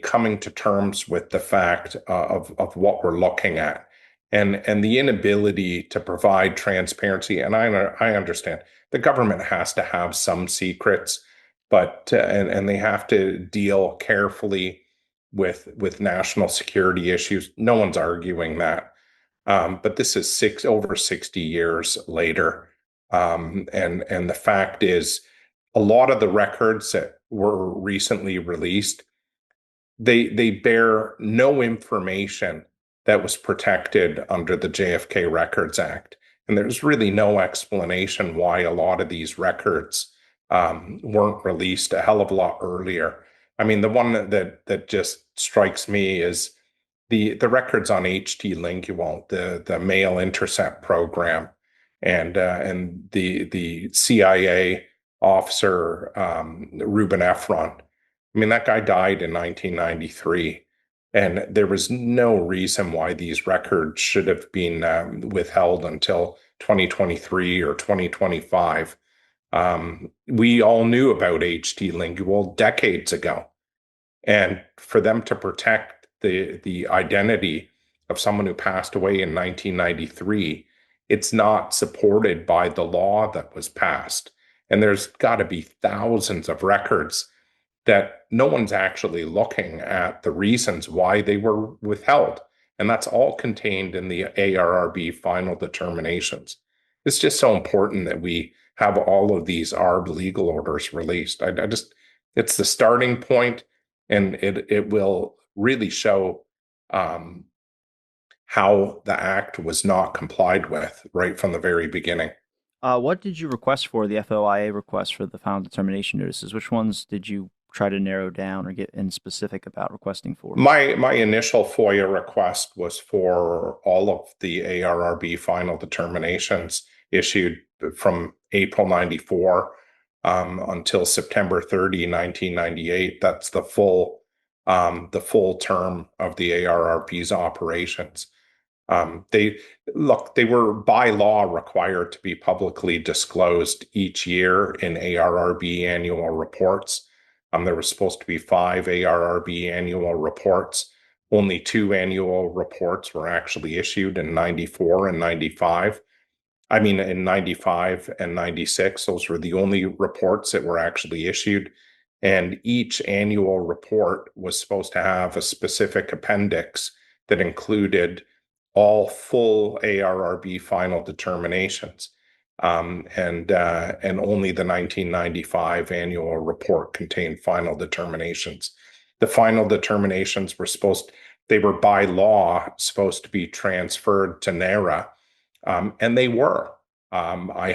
coming to terms with the fact of what we're looking at, and the inability to provide transparency. And I understand the government has to have some secrets, but and they have to deal carefully with national security issues. No one's arguing that, but this is over 60 years later, and the fact is, a lot of the records that were recently released, they bear no information that was protected under the JFK Records Act. And there's really no explanation why a lot of these records weren't released a hell of a lot earlier. I mean, the one that just strikes me is the records on HT Lingual, the mail intercept program, and the CIA officer Reuben Efron. I mean, that guy died in 1993, and there was no reason why these records should have been withheld until 2023 or 2025. We all knew about HT Lingual decades ago, and for them to protect the identity of someone who passed away in 1993, it's not supported by the law that was passed. And there's got to be thousands of records that no one's actually looking at the reasons why they were withheld. And that's all contained in the ARRB final determinations. It's just so important that we have all of these ARRB legal orders released. It's the starting point, and it will really show how the act was not complied with right from the very beginning. What did you request for the FOIA request for the final determination notices? Which ones did you try to narrow down or get in specific about requesting for? My initial FOIA request was for all of the ARRB final determinations issued from April 94 until September 30, 1998. That's the full term of the ARRB's operations. They were by law required to be publicly disclosed each year in ARRB annual reports. There was supposed to be 5 ARRB annual reports. Only 2 annual reports were actually issued in 94 and 95. I mean, in 95 and 96, those were the only reports that were actually issued. And each annual report was supposed to have a specific appendix that included all full ARRB final determinations. And only the 1995 annual report contained final determinations. The final determinations they were by law supposed to be transferred to NARA, and they were. I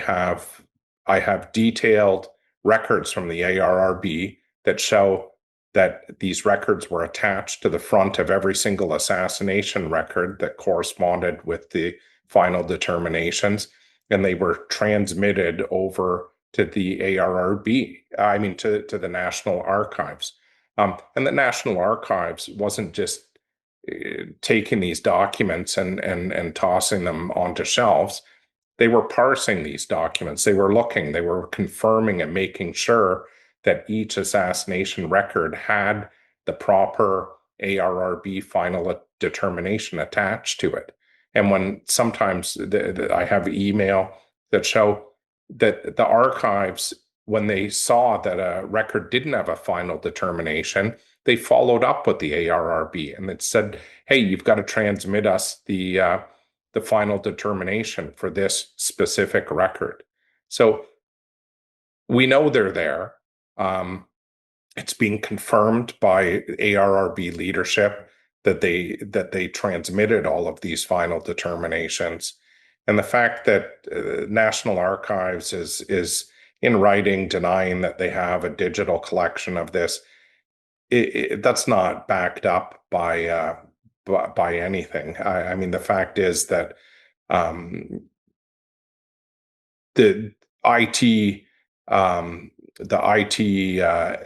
have detailed records from the ARRB that show that these records were attached to the front of every single assassination record that corresponded with the final determinations, and they were transmitted over to the ARRB, to the National Archives. And the National Archives wasn't just taking these documents and tossing them onto shelves. They were parsing these documents. They were looking, they were confirming and making sure that each assassination record had the proper ARRB final determination attached to it. And when sometimes I have email that show that the archives, when they saw that a record didn't have a final determination, they followed up with the ARRB and it said, hey, you've got to transmit us the final determination for this specific record. So we know they're there. It's being confirmed by ARRB leadership that they transmitted all of these final determinations. And the fact that National Archives is in writing denying that they have a digital collection of this, that's not backed up by anything. I mean, the fact is that the IT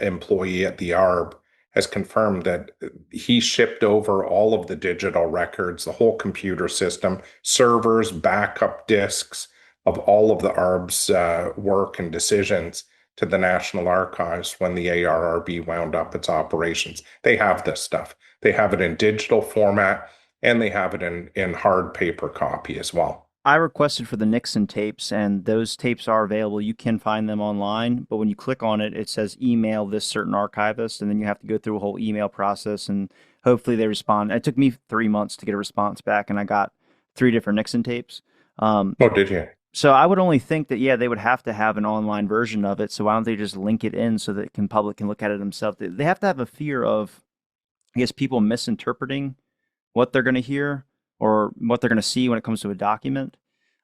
employee at the ARRB has confirmed that he shipped over all of the digital records, the whole computer system, servers, backup disks of all of the ARRB's work and decisions to the National Archives when the ARRB wound up its operations. They have this stuff. They have it in digital format, and they have it in hard paper copy as well. I requested for the Nixon tapes, and those tapes are available. You can find them online, but when you click on it, it says email this certain archivist, and then you have to go through a whole email process, and hopefully they respond. It took me 3 months to get a response back, and I got 3 different Nixon tapes. Oh, did you? So I would only think that, yeah, they would have to have an online version of it, so why don't they just link it in so that public can look at it themselves? They have to have a fear of, I guess, people misinterpreting what they're going to hear or what they're going to see when it comes to a document,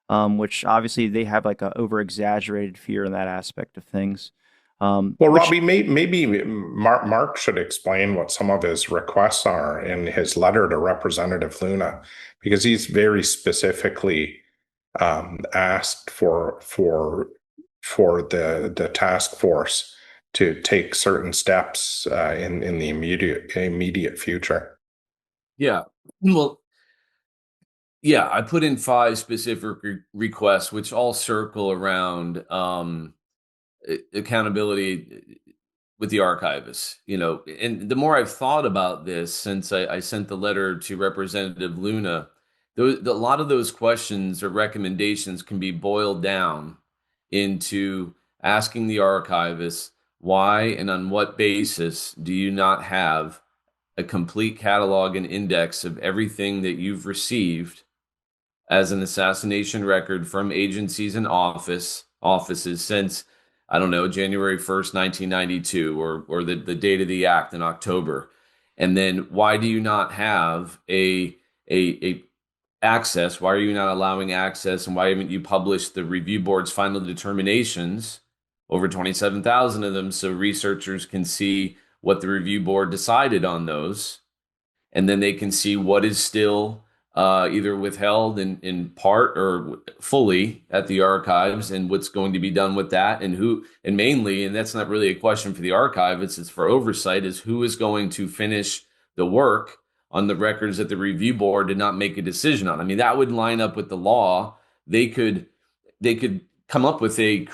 which obviously they have like an over-exaggerated fear in that aspect of things. Well, Robbie, maybe Mark should explain what some of his requests are in his letter to Representative Luna, because he's very specifically asked for the task force to take certain steps in the immediate future. Yeah. Well, yeah, I put in 5 specific requests, which all circle around accountability with the archivists. And the more I've thought about this since I sent the letter to Representative Luna, a lot of those questions or recommendations can be boiled down into asking the archivists, why and on what basis do you not have a complete catalog and index of everything that you've received as an assassination record from agencies and offices since, I don't know, January 1st, 1992, or the date of the act in October? And then why do you not have a access? Why are you not allowing access? And why haven't you published the review board's final determinations, over 27,000 of them, so researchers can see what the review board decided on those, and then they can see what is still either withheld in part or fully at the archives, and what's going to be done with that, and mainly, and that's not really a question for the archivists, it's for oversight, is who is going to finish the work on the records that the review board did not make a decision on. I mean, that would line up with the law. They could come up with a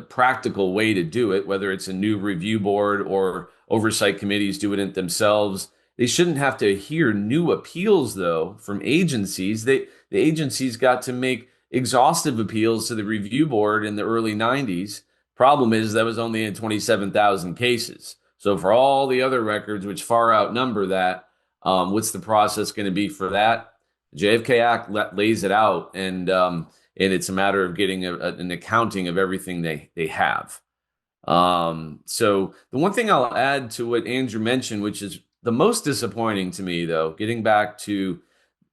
practical way to do it, whether it's a new review board or oversight committees doing it themselves. They shouldn't have to hear new appeals, though, from agencies. The agencies got to make exhaustive appeals to the review board in the early 90s. Problem is that was only in 27,000 cases. So for all the other records, which far outnumber that, what's the process going to be for that? The JFK Act lays it out, and it's a matter of getting an accounting of everything they have. So the one thing I'll add to what Andrew mentioned, which is the most disappointing to me, though, getting back to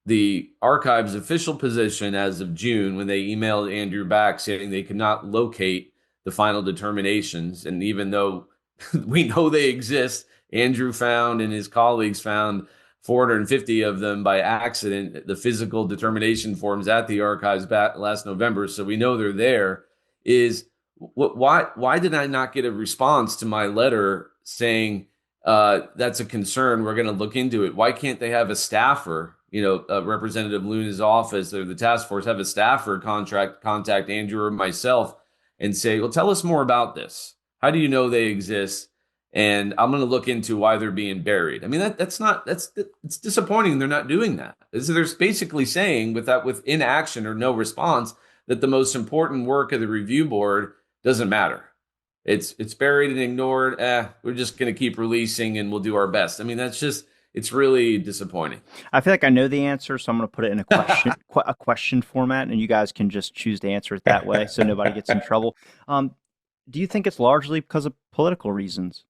the archive's official position as of June, when they emailed Andrew back saying they could not locate the final determinations. And even though we know they exist, Andrew found and his colleagues found 450 of them by accident, the physical determination forms at the archives back last November. So we know they're there. Why did I not get a response to my letter saying that's a concern, we're going to look into it? Why can't they have a staffer, Representative Luna's office or the task force, have a staffer contact Andrew or myself and say, well, tell us more about this. How do you know they exist? And I'm going to look into why they're being buried. I mean, it's disappointing they're not doing that. They're basically saying with inaction or no response that the most important work of the review board doesn't matter. It's buried and ignored. We're just going to keep releasing and we'll do our best. I mean, it's really disappointing. I feel like I know the answer, so I'm going to put it in a question format, and you guys can just choose to answer it that way, so nobody gets in trouble. Do you think it's largely because of political reasons?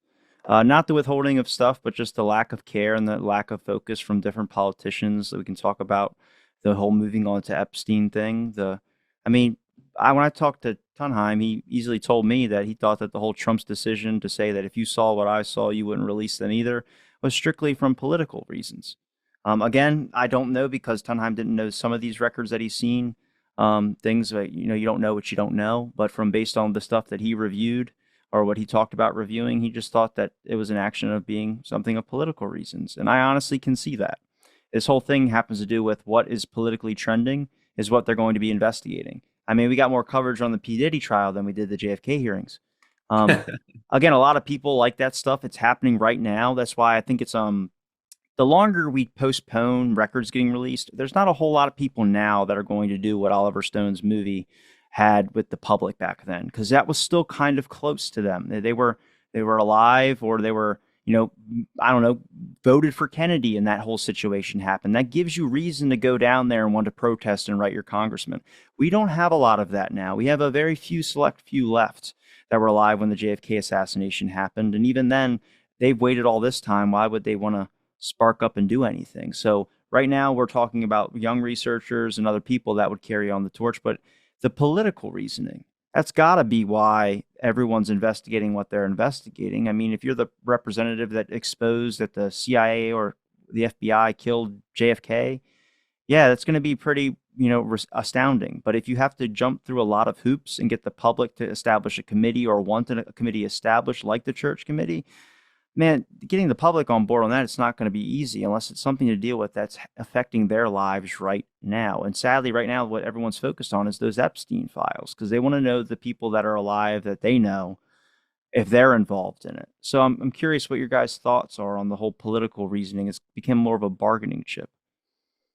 Not the withholding of stuff, but just the lack of care and the lack of focus from different politicians that we can talk about, the whole moving on to Epstein thing. When I talked to Tunheim, he easily told me that he thought that the whole Trump's decision to say that if you saw what I saw, you wouldn't release them either was strictly from political reasons. Again, I don't know because Tunheim didn't know some of these records that he's seen. Things that, you don't know what you don't know, but based on the stuff that he reviewed or what he talked about reviewing, he just thought that it was an action of being something of political reasons. And I honestly can see that. This whole thing happens to do with what is politically trending is what they're going to be investigating. I mean, we got more coverage on the P. Diddy trial than we did the JFK hearings. Again, a lot of people like that stuff. It's happening right now. That's why I think it's the longer we postpone records getting released, there's not a whole lot of people now that are going to do what Oliver Stone's movie had with the public back then, because that was still kind of close to them. They were alive, or they were, I don't know, voted for Kennedy, and that whole situation happened. That gives you reason to go down there and want to protest and write your congressman. We don't have a lot of that now. We have a very select few left that were alive when the JFK assassination happened. And even then, they've waited all this time. Why would they want to spark up and do anything? So right now we're talking about young researchers and other people that would carry on the torch, but the political reasoning, that's got to be why everyone's investigating what they're investigating. I mean, if you're the representative that exposed that the CIA or the FBI killed JFK, yeah, that's going to be pretty, astounding. But if you have to jump through a lot of hoops and get the public to establish a committee or want a committee established like the Church Committee, man, getting the public on board on that, it's not going to be easy unless it's something to deal with that's affecting their lives right now. And sadly, right now, what everyone's focused on is those Epstein files, because they want to know the people that are alive that they know if they're involved in it. So I'm curious what your guys' thoughts are on the whole political reasoning. It's become more of a bargaining chip.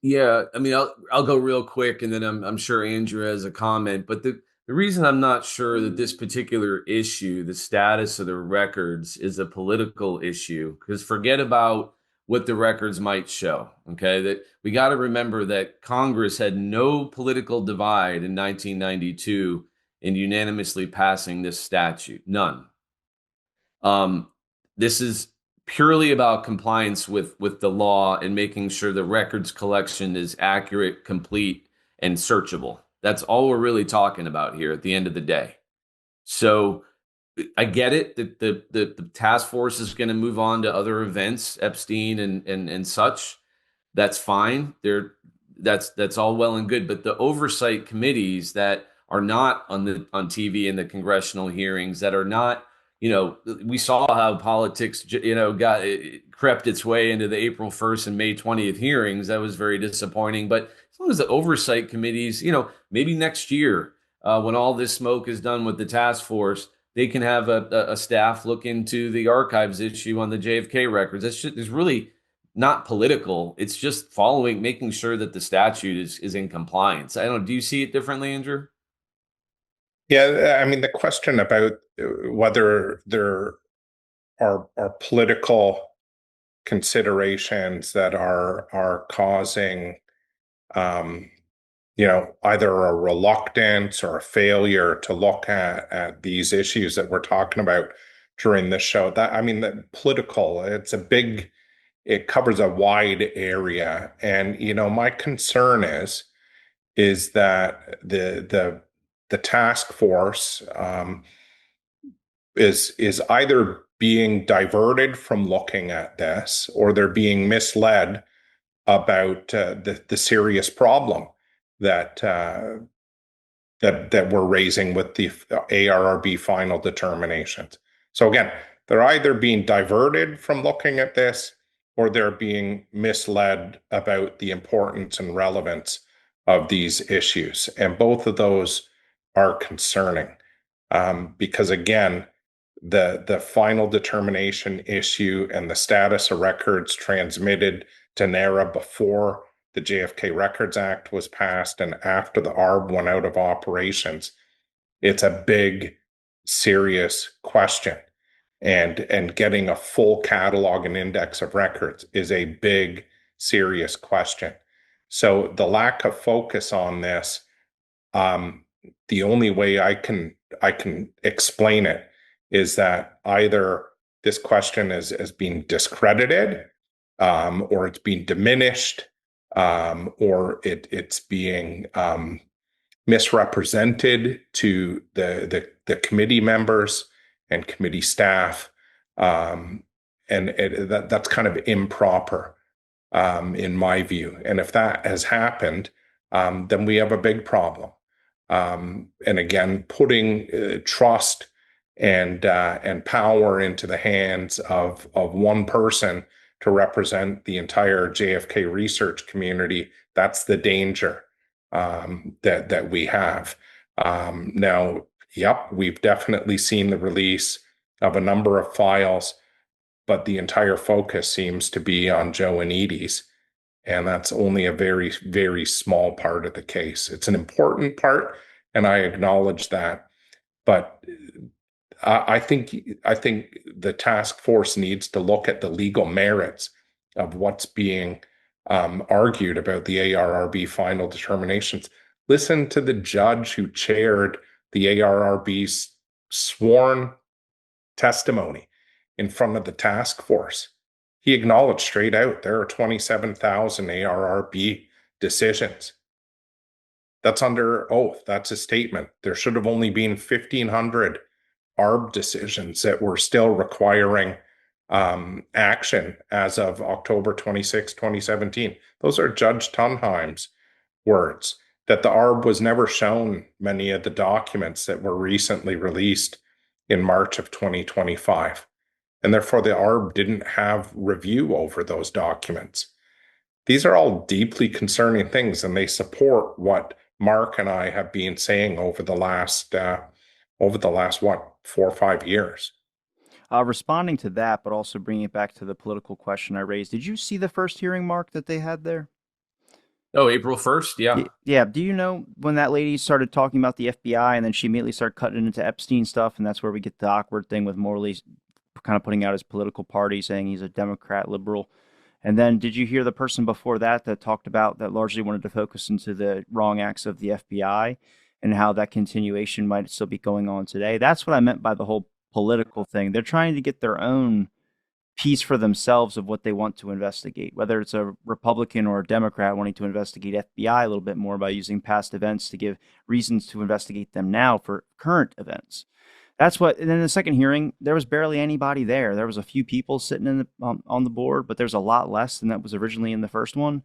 Yeah, I mean, I'll go real quick, and then I'm sure Andrew has a comment. But the reason I'm not sure that this particular issue, the status of the records, is a political issue, because forget about what the records might show. Okay, that we got to remember that Congress had no political divide in 1992 in unanimously passing this statute. None. This is purely about compliance with the law and making sure the records collection is accurate, complete, and searchable. That's all we're really talking about here at the end of the day. So I get it that the task force is going to move on to other events, Epstein and such. That's fine. That's all well and good. But the oversight committees that are not on TV in the congressional hearings, that are not, we saw how politics, crept its way into the April 1st and May 20th hearings. That was very disappointing. But as long as the oversight committees, maybe next year, when all this smoke is done with the task force, they can have a staff look into the archives issue on the JFK records. There's really not political. It's just making sure that the statute is in compliance. I don't know. Do you see it differently, Andrew? Yeah, I mean, the question about whether there are political considerations that are causing either a reluctance or a failure to look at these issues that we're talking about during this show. That, I mean, the political, it covers a wide area. And, my concern is that the task force is either being diverted from looking at this, or they're being misled about the serious problem that that we're raising with the ARRB final determinations. So again, they're either being diverted from looking at this, or they're being misled about the importance and relevance of these issues. And both of those are concerning, because again, the final determination issue and the status of records transmitted to NARA before the JFK Records Act was passed and after the ARRB went out of operations, it's a big, serious question. And getting a full catalog and index of records is a big, serious question. So the lack of focus on this, the only way I can explain it is that either this question is being discredited, or it's being diminished, or it's being misrepresented to the committee members and committee staff, and that's kind of improper, in my view. And if that has happened, then we have a big problem. And again, putting trust and power into the hands of one person to represent the entire JFK research community, that's the danger that we have. Now, yep, we've definitely seen the release of a number of files, but the entire focus seems to be on Joe and Edie's. And that's only a very, very small part of the case. It's an important part, and I acknowledge that. But I think the task force needs to look at the legal merits of what's being argued about the ARRB final determinations. Listen to the judge who chaired the ARRB's sworn testimony in front of the task force. He acknowledged straight out there are 27,000 ARRB decisions. That's under oath. That's a statement. There should have only been 1,500 ARRB decisions that were still requiring action as of October 26, 2017. Those are Judge Tunheim's words, that the ARRB was never shown many of the documents that were recently released in March of 2025. And therefore, the ARRB didn't have review over those documents. These are all deeply concerning things, and they support what Mark and I have been saying over the last, 4 or 5 years. Responding to that, but also bringing it back to the political question I raised, did you see the first hearing, Mark, that they had there? Oh, April 1st? Yeah. Yeah. Do you know when that lady started talking about the FBI and then she immediately started cutting into Epstein stuff, and that's where we get the awkward thing with Morley kind of putting out his political party, saying he's a Democrat liberal. And then did you hear the person before that talked about that largely wanted to focus into the wrong acts of the FBI and how that continuation might still be going on today? That's what I meant by the whole political thing. They're trying to get their own piece for themselves of what they want to investigate, whether it's a Republican or a Democrat wanting to investigate FBI a little bit more by using past events to give reasons to investigate them now for current events. That's what. And then in the second hearing, there was barely anybody there. There was a few people sitting in on the board, but there's a lot less than that was originally in the first one.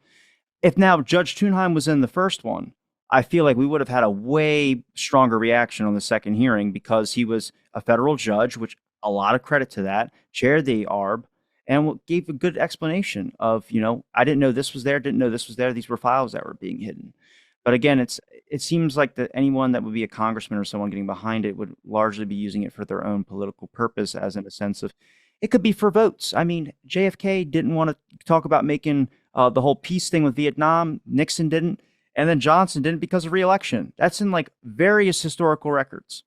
If now Judge Thunheim was in the first one, I feel like we would have had a way stronger reaction on the second hearing, because he was a federal judge, which a lot of credit to that, chaired the ARRB, and gave a good explanation of, I didn't know this was there, didn't know this was there. These were files that were being hidden. But again, it seems like that anyone that would be a congressman or someone getting behind it would largely be using it for their own political purpose, as in a sense of, It could be for votes. I mean, JFK didn't want to talk about making the whole peace thing with Vietnam. Nixon didn't. And then Johnson didn't because of re-election. That's in like various historical records.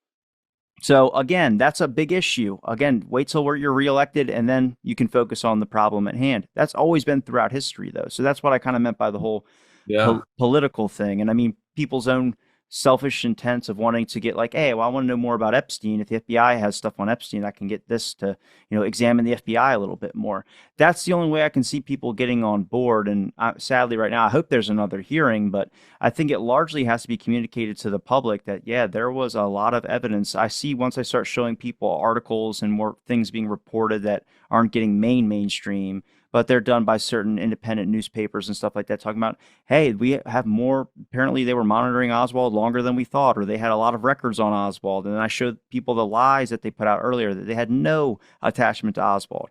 So again, that's a big issue. Again, wait till you're reelected and then you can focus on the problem at hand. That's always been throughout history, though. So that's what I kind of meant by the whole Yeah. political thing. And I mean, people's own selfish intents of wanting to get like, hey, well, I want to know more about Epstein. If the FBI has stuff on Epstein, I can get this to, examine the FBI a little bit more. That's the only way I can see people getting on board. And sadly, right now, I hope there's another hearing, but I think it largely has to be communicated to the public that, yeah, there was a lot of evidence. I see once I start showing people articles and more things being reported that aren't getting mainstream, but they're done by certain independent newspapers and stuff like that, talking about, hey, we have more. Apparently, they were monitoring Oswald longer than we thought, or they had a lot of records on Oswald. And then I showed people the lies that they put out earlier, that they had no attachment to Oswald.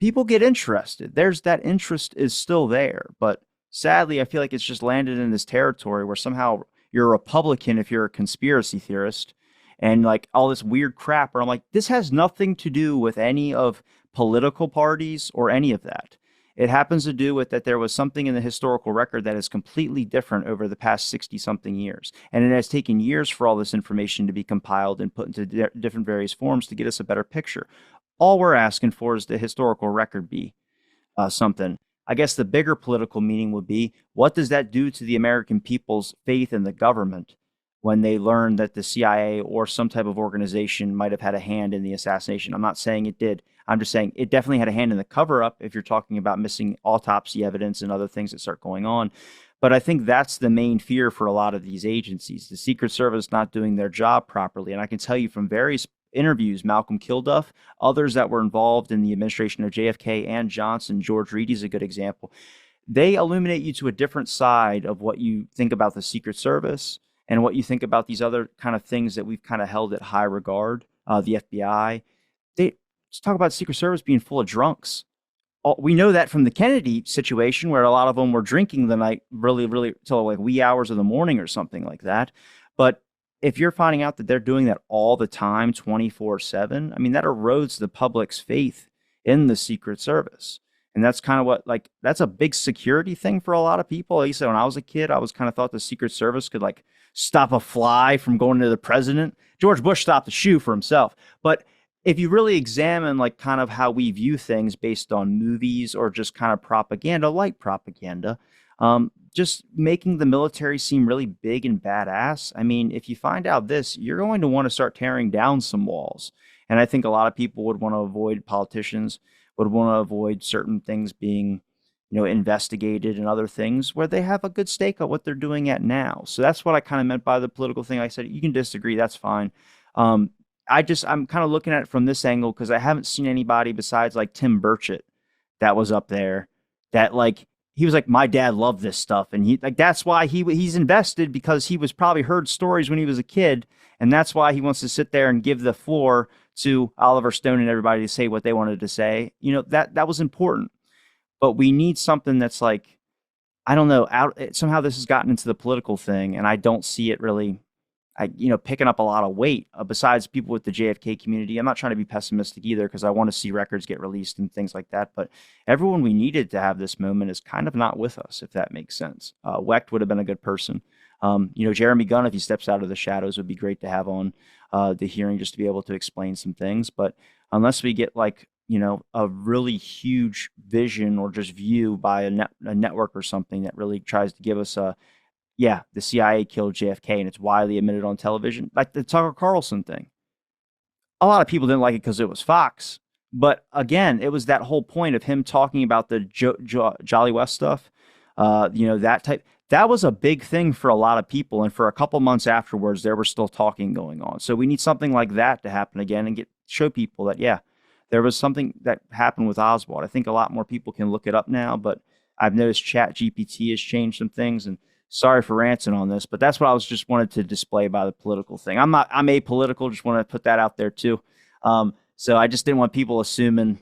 People get interested. There's that interest is still there. But sadly, I feel like it's just landed in this territory where somehow you're a Republican if you're a conspiracy theorist and like all this weird crap where I'm like, this has nothing to do with any of political parties or any of that. It happens to do with that there was something in the historical record that is completely different over the past 60-something years. And it has taken years for all this information to be compiled and put into different various forms to get us a better picture. All we're asking for is the historical record be something. I guess the bigger political meaning would be, what does that do to the American people's faith in the government when they learn that the CIA or some type of organization might have had a hand in the assassination? I'm not saying it did. I'm just saying it definitely had a hand in the cover-up if you're talking about missing autopsy evidence and other things that start going on. But I think that's the main fear for a lot of these agencies, the Secret Service not doing their job properly. And I can tell you from various interviews, Malcolm Kilduff, others that were involved in the administration of JFK and Johnson, George Reed is a good example. They illuminate you to a different side of what you think about the Secret Service and what you think about these other kind of things that we've kind of held at high regard, the FBI. They just talk about the Secret Service being full of drunks. We know that from the Kennedy situation where a lot of them were drinking the night really till like wee hours of the morning or something like that. But if you're finding out that they're doing that all the time, 24/7, I mean, that erodes the public's faith in the Secret Service. And that's kind of what, like, that's a big security thing for a lot of people. Like you said, when I was a kid, I was kind of thought the Secret Service could like stop a fly from going to the president. George Bush stopped a shoe for himself. But if you really examine like kind of how we view things based on movies or just kind of propaganda, like propaganda, just making the military seem really big and badass. I mean, if you find out this, you're going to want to start tearing down some walls. And I think a lot of people would want to avoid, politicians would want to avoid certain things being, investigated and other things where they have a good stake on what they're doing at now. So that's what I kind of meant by the political thing. Like I said, you can disagree. That's fine. I'm kind of looking at it from this angle because I haven't seen anybody besides like Tim Burchett that was up there that like, he was like, my dad loved this stuff. And he like, that's why he's invested, because he was probably heard stories when he was a kid. And that's why he wants to sit there and give the floor to Oliver Stone and everybody to say what they wanted to say. That was important, but we need something that's like, I don't know, somehow this has gotten into the political thing and I don't see it really, picking up a lot of weight besides people with the JFK community. I'm not trying to be pessimistic either because I want to see records get released and things like that. But everyone we needed to have this moment is kind of not with us, if that makes sense. Wecht would have been a good person. Jeremy Gunn, if he steps out of the shadows, would be great to have on the hearing just to be able to explain some things. But unless we get like, a really huge vision or just view by a network or something that really tries to give us the CIA killed JFK and it's widely admitted on television, like the Tucker Carlson thing. A lot of people didn't like it because it was Fox. But again, it was that whole point of him talking about the Jolly West stuff, that type. That was a big thing for a lot of people. And for a couple months afterwards, there were still talking going on. So we need something like that to happen again and show people that, there was something that happened with Oswald. I think a lot more people can look it up now, but I've noticed Chat GPT has changed some things, and sorry for ranting on this, but that's what I was just wanted to display by the political thing. I'm apolitical, just want to put that out there too. So I just didn't want people assuming,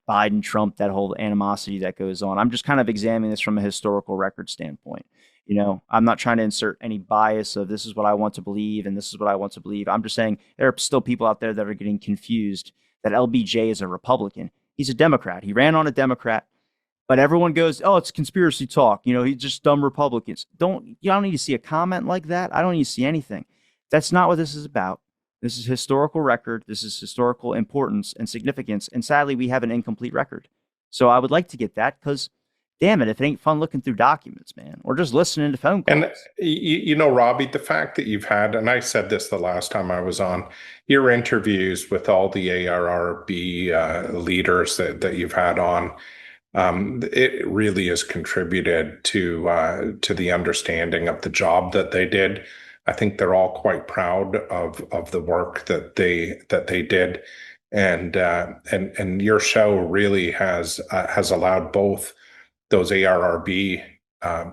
Biden, Trump, that whole animosity that goes on. I'm just kind of examining this from a historical record standpoint. I'm not trying to insert any bias of this is what I want to believe and this is what I want to believe. I'm just saying there are still people out there that are getting confused that LBJ is a Republican. He's a Democrat. He ran on a Democrat, but everyone goes, "Oh, it's conspiracy talk." He's just dumb Republicans. You don't need to see a comment like that. I don't need to see anything. That's not what this is about. This is historical record. This is historical importance and significance. And sadly, we have an incomplete record. So I would like to get that because, damn it, if it ain't fun looking through documents, man, or just listening to phone calls. And Robbie, the fact that you've had, and I said this the last time I was on, your interviews with all the ARRB leaders that you've had on, it really has contributed to the understanding of the job that they did. I think they're all quite proud of the work that they did, and your show really has allowed both those ARRB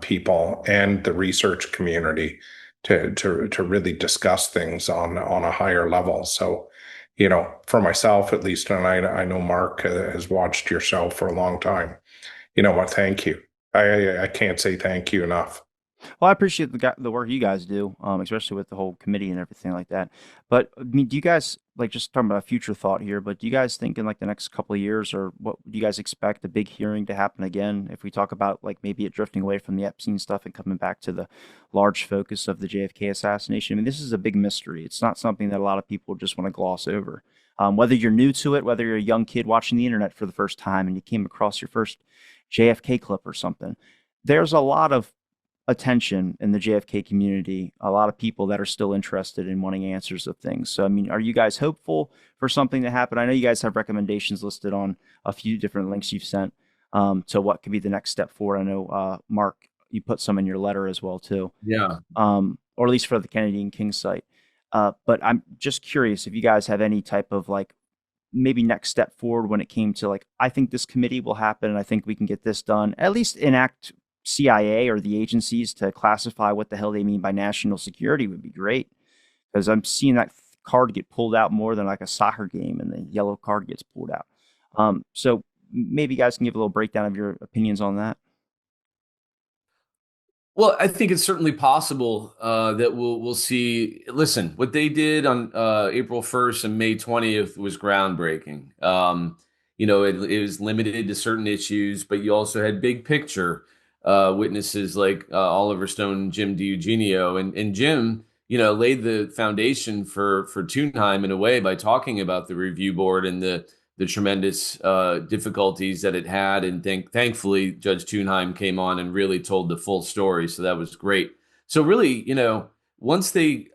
people and the research community to really discuss things on a higher level. So, for myself at least, and I know Mark has watched your show for a long time. You know what? Thank you. I can't say thank you enough. Well, I appreciate the work you guys do, especially with the whole committee and everything like that. But I mean, do you guys, like, just talking about a future thought here, but do you guys think in like the next couple of years, or what do you guys expect a big hearing to happen again? If we talk about like maybe it drifting away from the Epstein stuff and coming back to the large focus of the JFK assassination. I mean, this is a big mystery. It's not something that a lot of people just want to gloss over. Whether you're new to it, whether you're a young kid watching the internet for the first time and you came across your first JFK clip or something, there's a lot of attention in the JFK community, a lot of people that are still interested in wanting answers of things. So, I mean, are you guys hopeful for something to happen? I know you guys have recommendations listed on a few different links you've sent to what could be the next step forward. I know, Mark, you put some in your letter as well, too. Yeah. Or at least for the Kennedy and King site. But I'm just curious if you guys have any type of like maybe next step forward when it came to like, I think this committee will happen and I think we can get this done, at least enact CIA or the agencies to classify what the hell they mean by national security would be great, because I'm seeing that card get pulled out more than like a soccer game and the yellow card gets pulled out. So maybe you guys can give a little breakdown of your opinions on that. Well, I think it's certainly possible that we'll see. Listen, what they did on April 1st and May 20th was groundbreaking. It was limited to certain issues, but you also had big picture witnesses like Oliver Stone and Jim DiEugenio. And Jim, laid the foundation for Thunheim in a way by talking about the review board and the tremendous difficulties that it had. And thankfully, Judge Thunheim came on and really told the full story. So that was great. So really, once the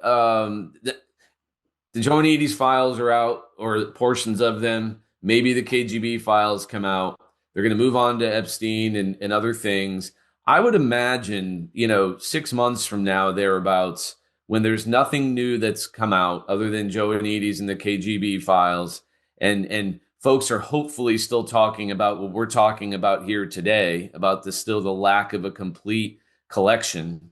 Joanides files are out, or portions of them, maybe the KGB files come out, they're going to move on to Epstein and other things. I would imagine, 6 months from now, thereabouts, when there's nothing new that's come out other than Joanides and the KGB files, and folks are hopefully still talking about what we're talking about here today, about the lack of a complete collection,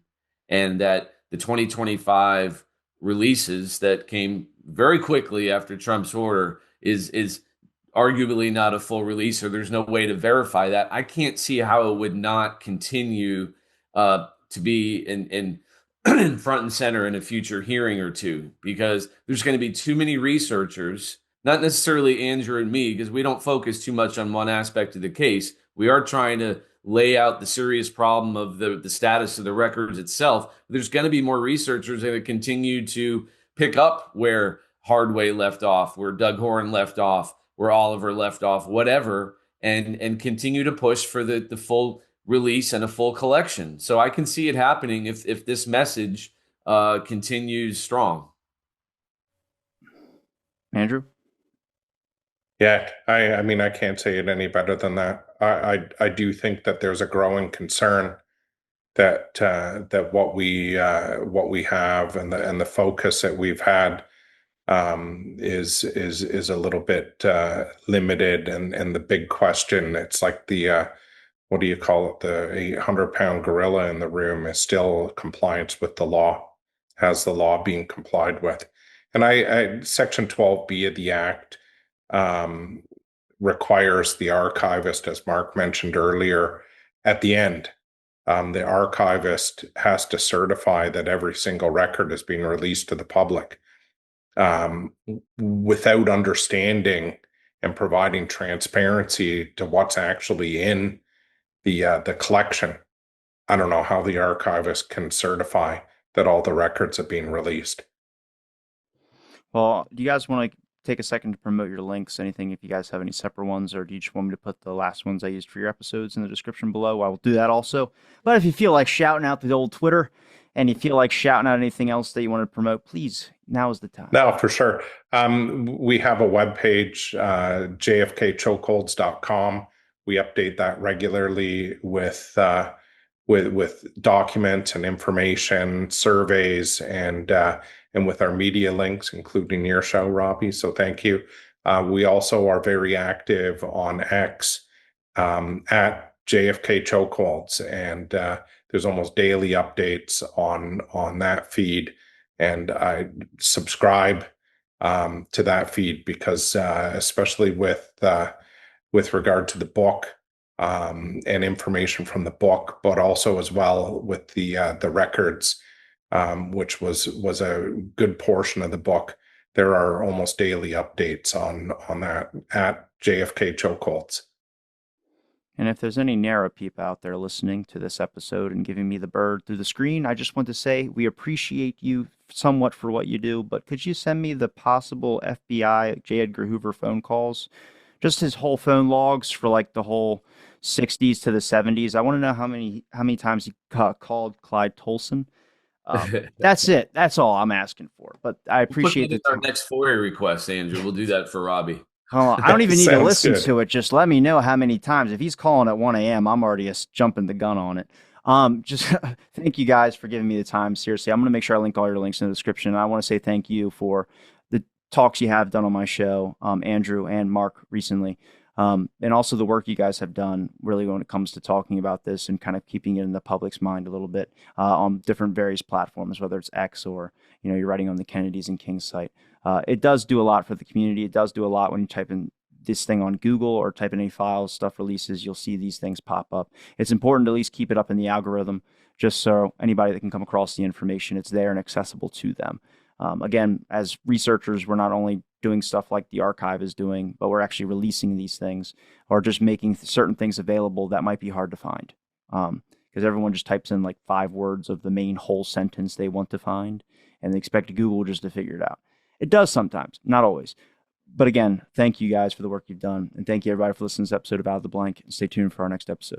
and that the 2025 releases that came very quickly after Trump's order is arguably not a full release, or there's no way to verify that. I can't see how it would not continue to be in front and center in a future hearing or two, because there's going to be too many researchers, not necessarily Andrew and me, because we don't focus too much on one aspect of the case. We are trying to lay out the serious problem of the status of the records itself. There's going to be more researchers that continue to pick up where Hardway left off, where Doug Horn left off, where Oliver left off, whatever, and continue to push for the full release and a full collection. So I can see it happening if this message continues strong. Andrew? Yeah, I mean, I can't say it any better than that. I do think that there's a growing concern that what we have and the focus that we've had is a little bit limited, and the big question, it's like the what do you call it, the 800-pound gorilla in the room is still compliance with the law. Has the law being complied with? And I Section 12B of the Act requires the archivist, as Mark mentioned earlier, at the end, the archivist has to certify that every single record is being released to the public. Without understanding and providing transparency to what's actually in the collection. I don't know how the archivist can certify that all the records are being released. Well, do you guys want to take a second to promote your links? Anything, if you guys have any separate ones, or do you just want me to put the last ones I used for your episodes in the description below? I will do that also. But if you feel like shouting out the old Twitter and you feel like shouting out anything else that you want to promote, please, now is the time. No, for sure. We have a webpage, jfkchokeholds.com. We update that regularly with documents and information, surveys, and with our media links, including your show, Robbie. So thank you. We also are very active on X at JFK Chokeholds, and there's almost daily updates on that feed. And I subscribe to that feed because, especially with regard to the book and information from the book, but also as well with the records, which was a good portion of the book. There are almost daily updates on that at JFK Chokeholds. And if there's any narrow people out there listening to this episode and giving me the bird through the screen, I just want to say we appreciate you somewhat for what you do, but could you send me the possible FBI J. Edgar Hoover phone calls? Just his whole phone logs for like the whole 60s to the 70s. I want to know how many times he called Clyde Tolson. That's it. That's all I'm asking for. But I appreciate our next FOIA request, Andrew. We'll do that for Robbie. I don't even need to listen to it. Just let me know how many times. If he's calling at 1 a.m., I'm already jumping the gun on it. Just thank you guys for giving me the time. Seriously, I'm going to make sure I link all your links in the description. I want to say thank you for the talks you have done on my show, Andrew and Mark recently, and also the work you guys have done really when it comes to talking about this and kind of keeping it in the public's mind a little bit on different various platforms, whether it's X or you're writing on the Kennedys and King's site. It does do a lot for the community. It does do a lot when you type in this thing on Google or type in any files, stuff releases, you'll see these things pop up. It's important to at least keep it up in the algorithm just so anybody that can come across the information, it's there and accessible to them. Again, as researchers, we're not only doing stuff like the archive is doing, but we're actually releasing these things or just making certain things available that might be hard to find. Because everyone just types in like 5 words of the main whole sentence they want to find and they expect Google just to figure it out. It does sometimes, not always. But again, thank you guys for the work you've done. And thank you everybody for listening to this episode of Out of the Blank. And stay tuned for our next episode.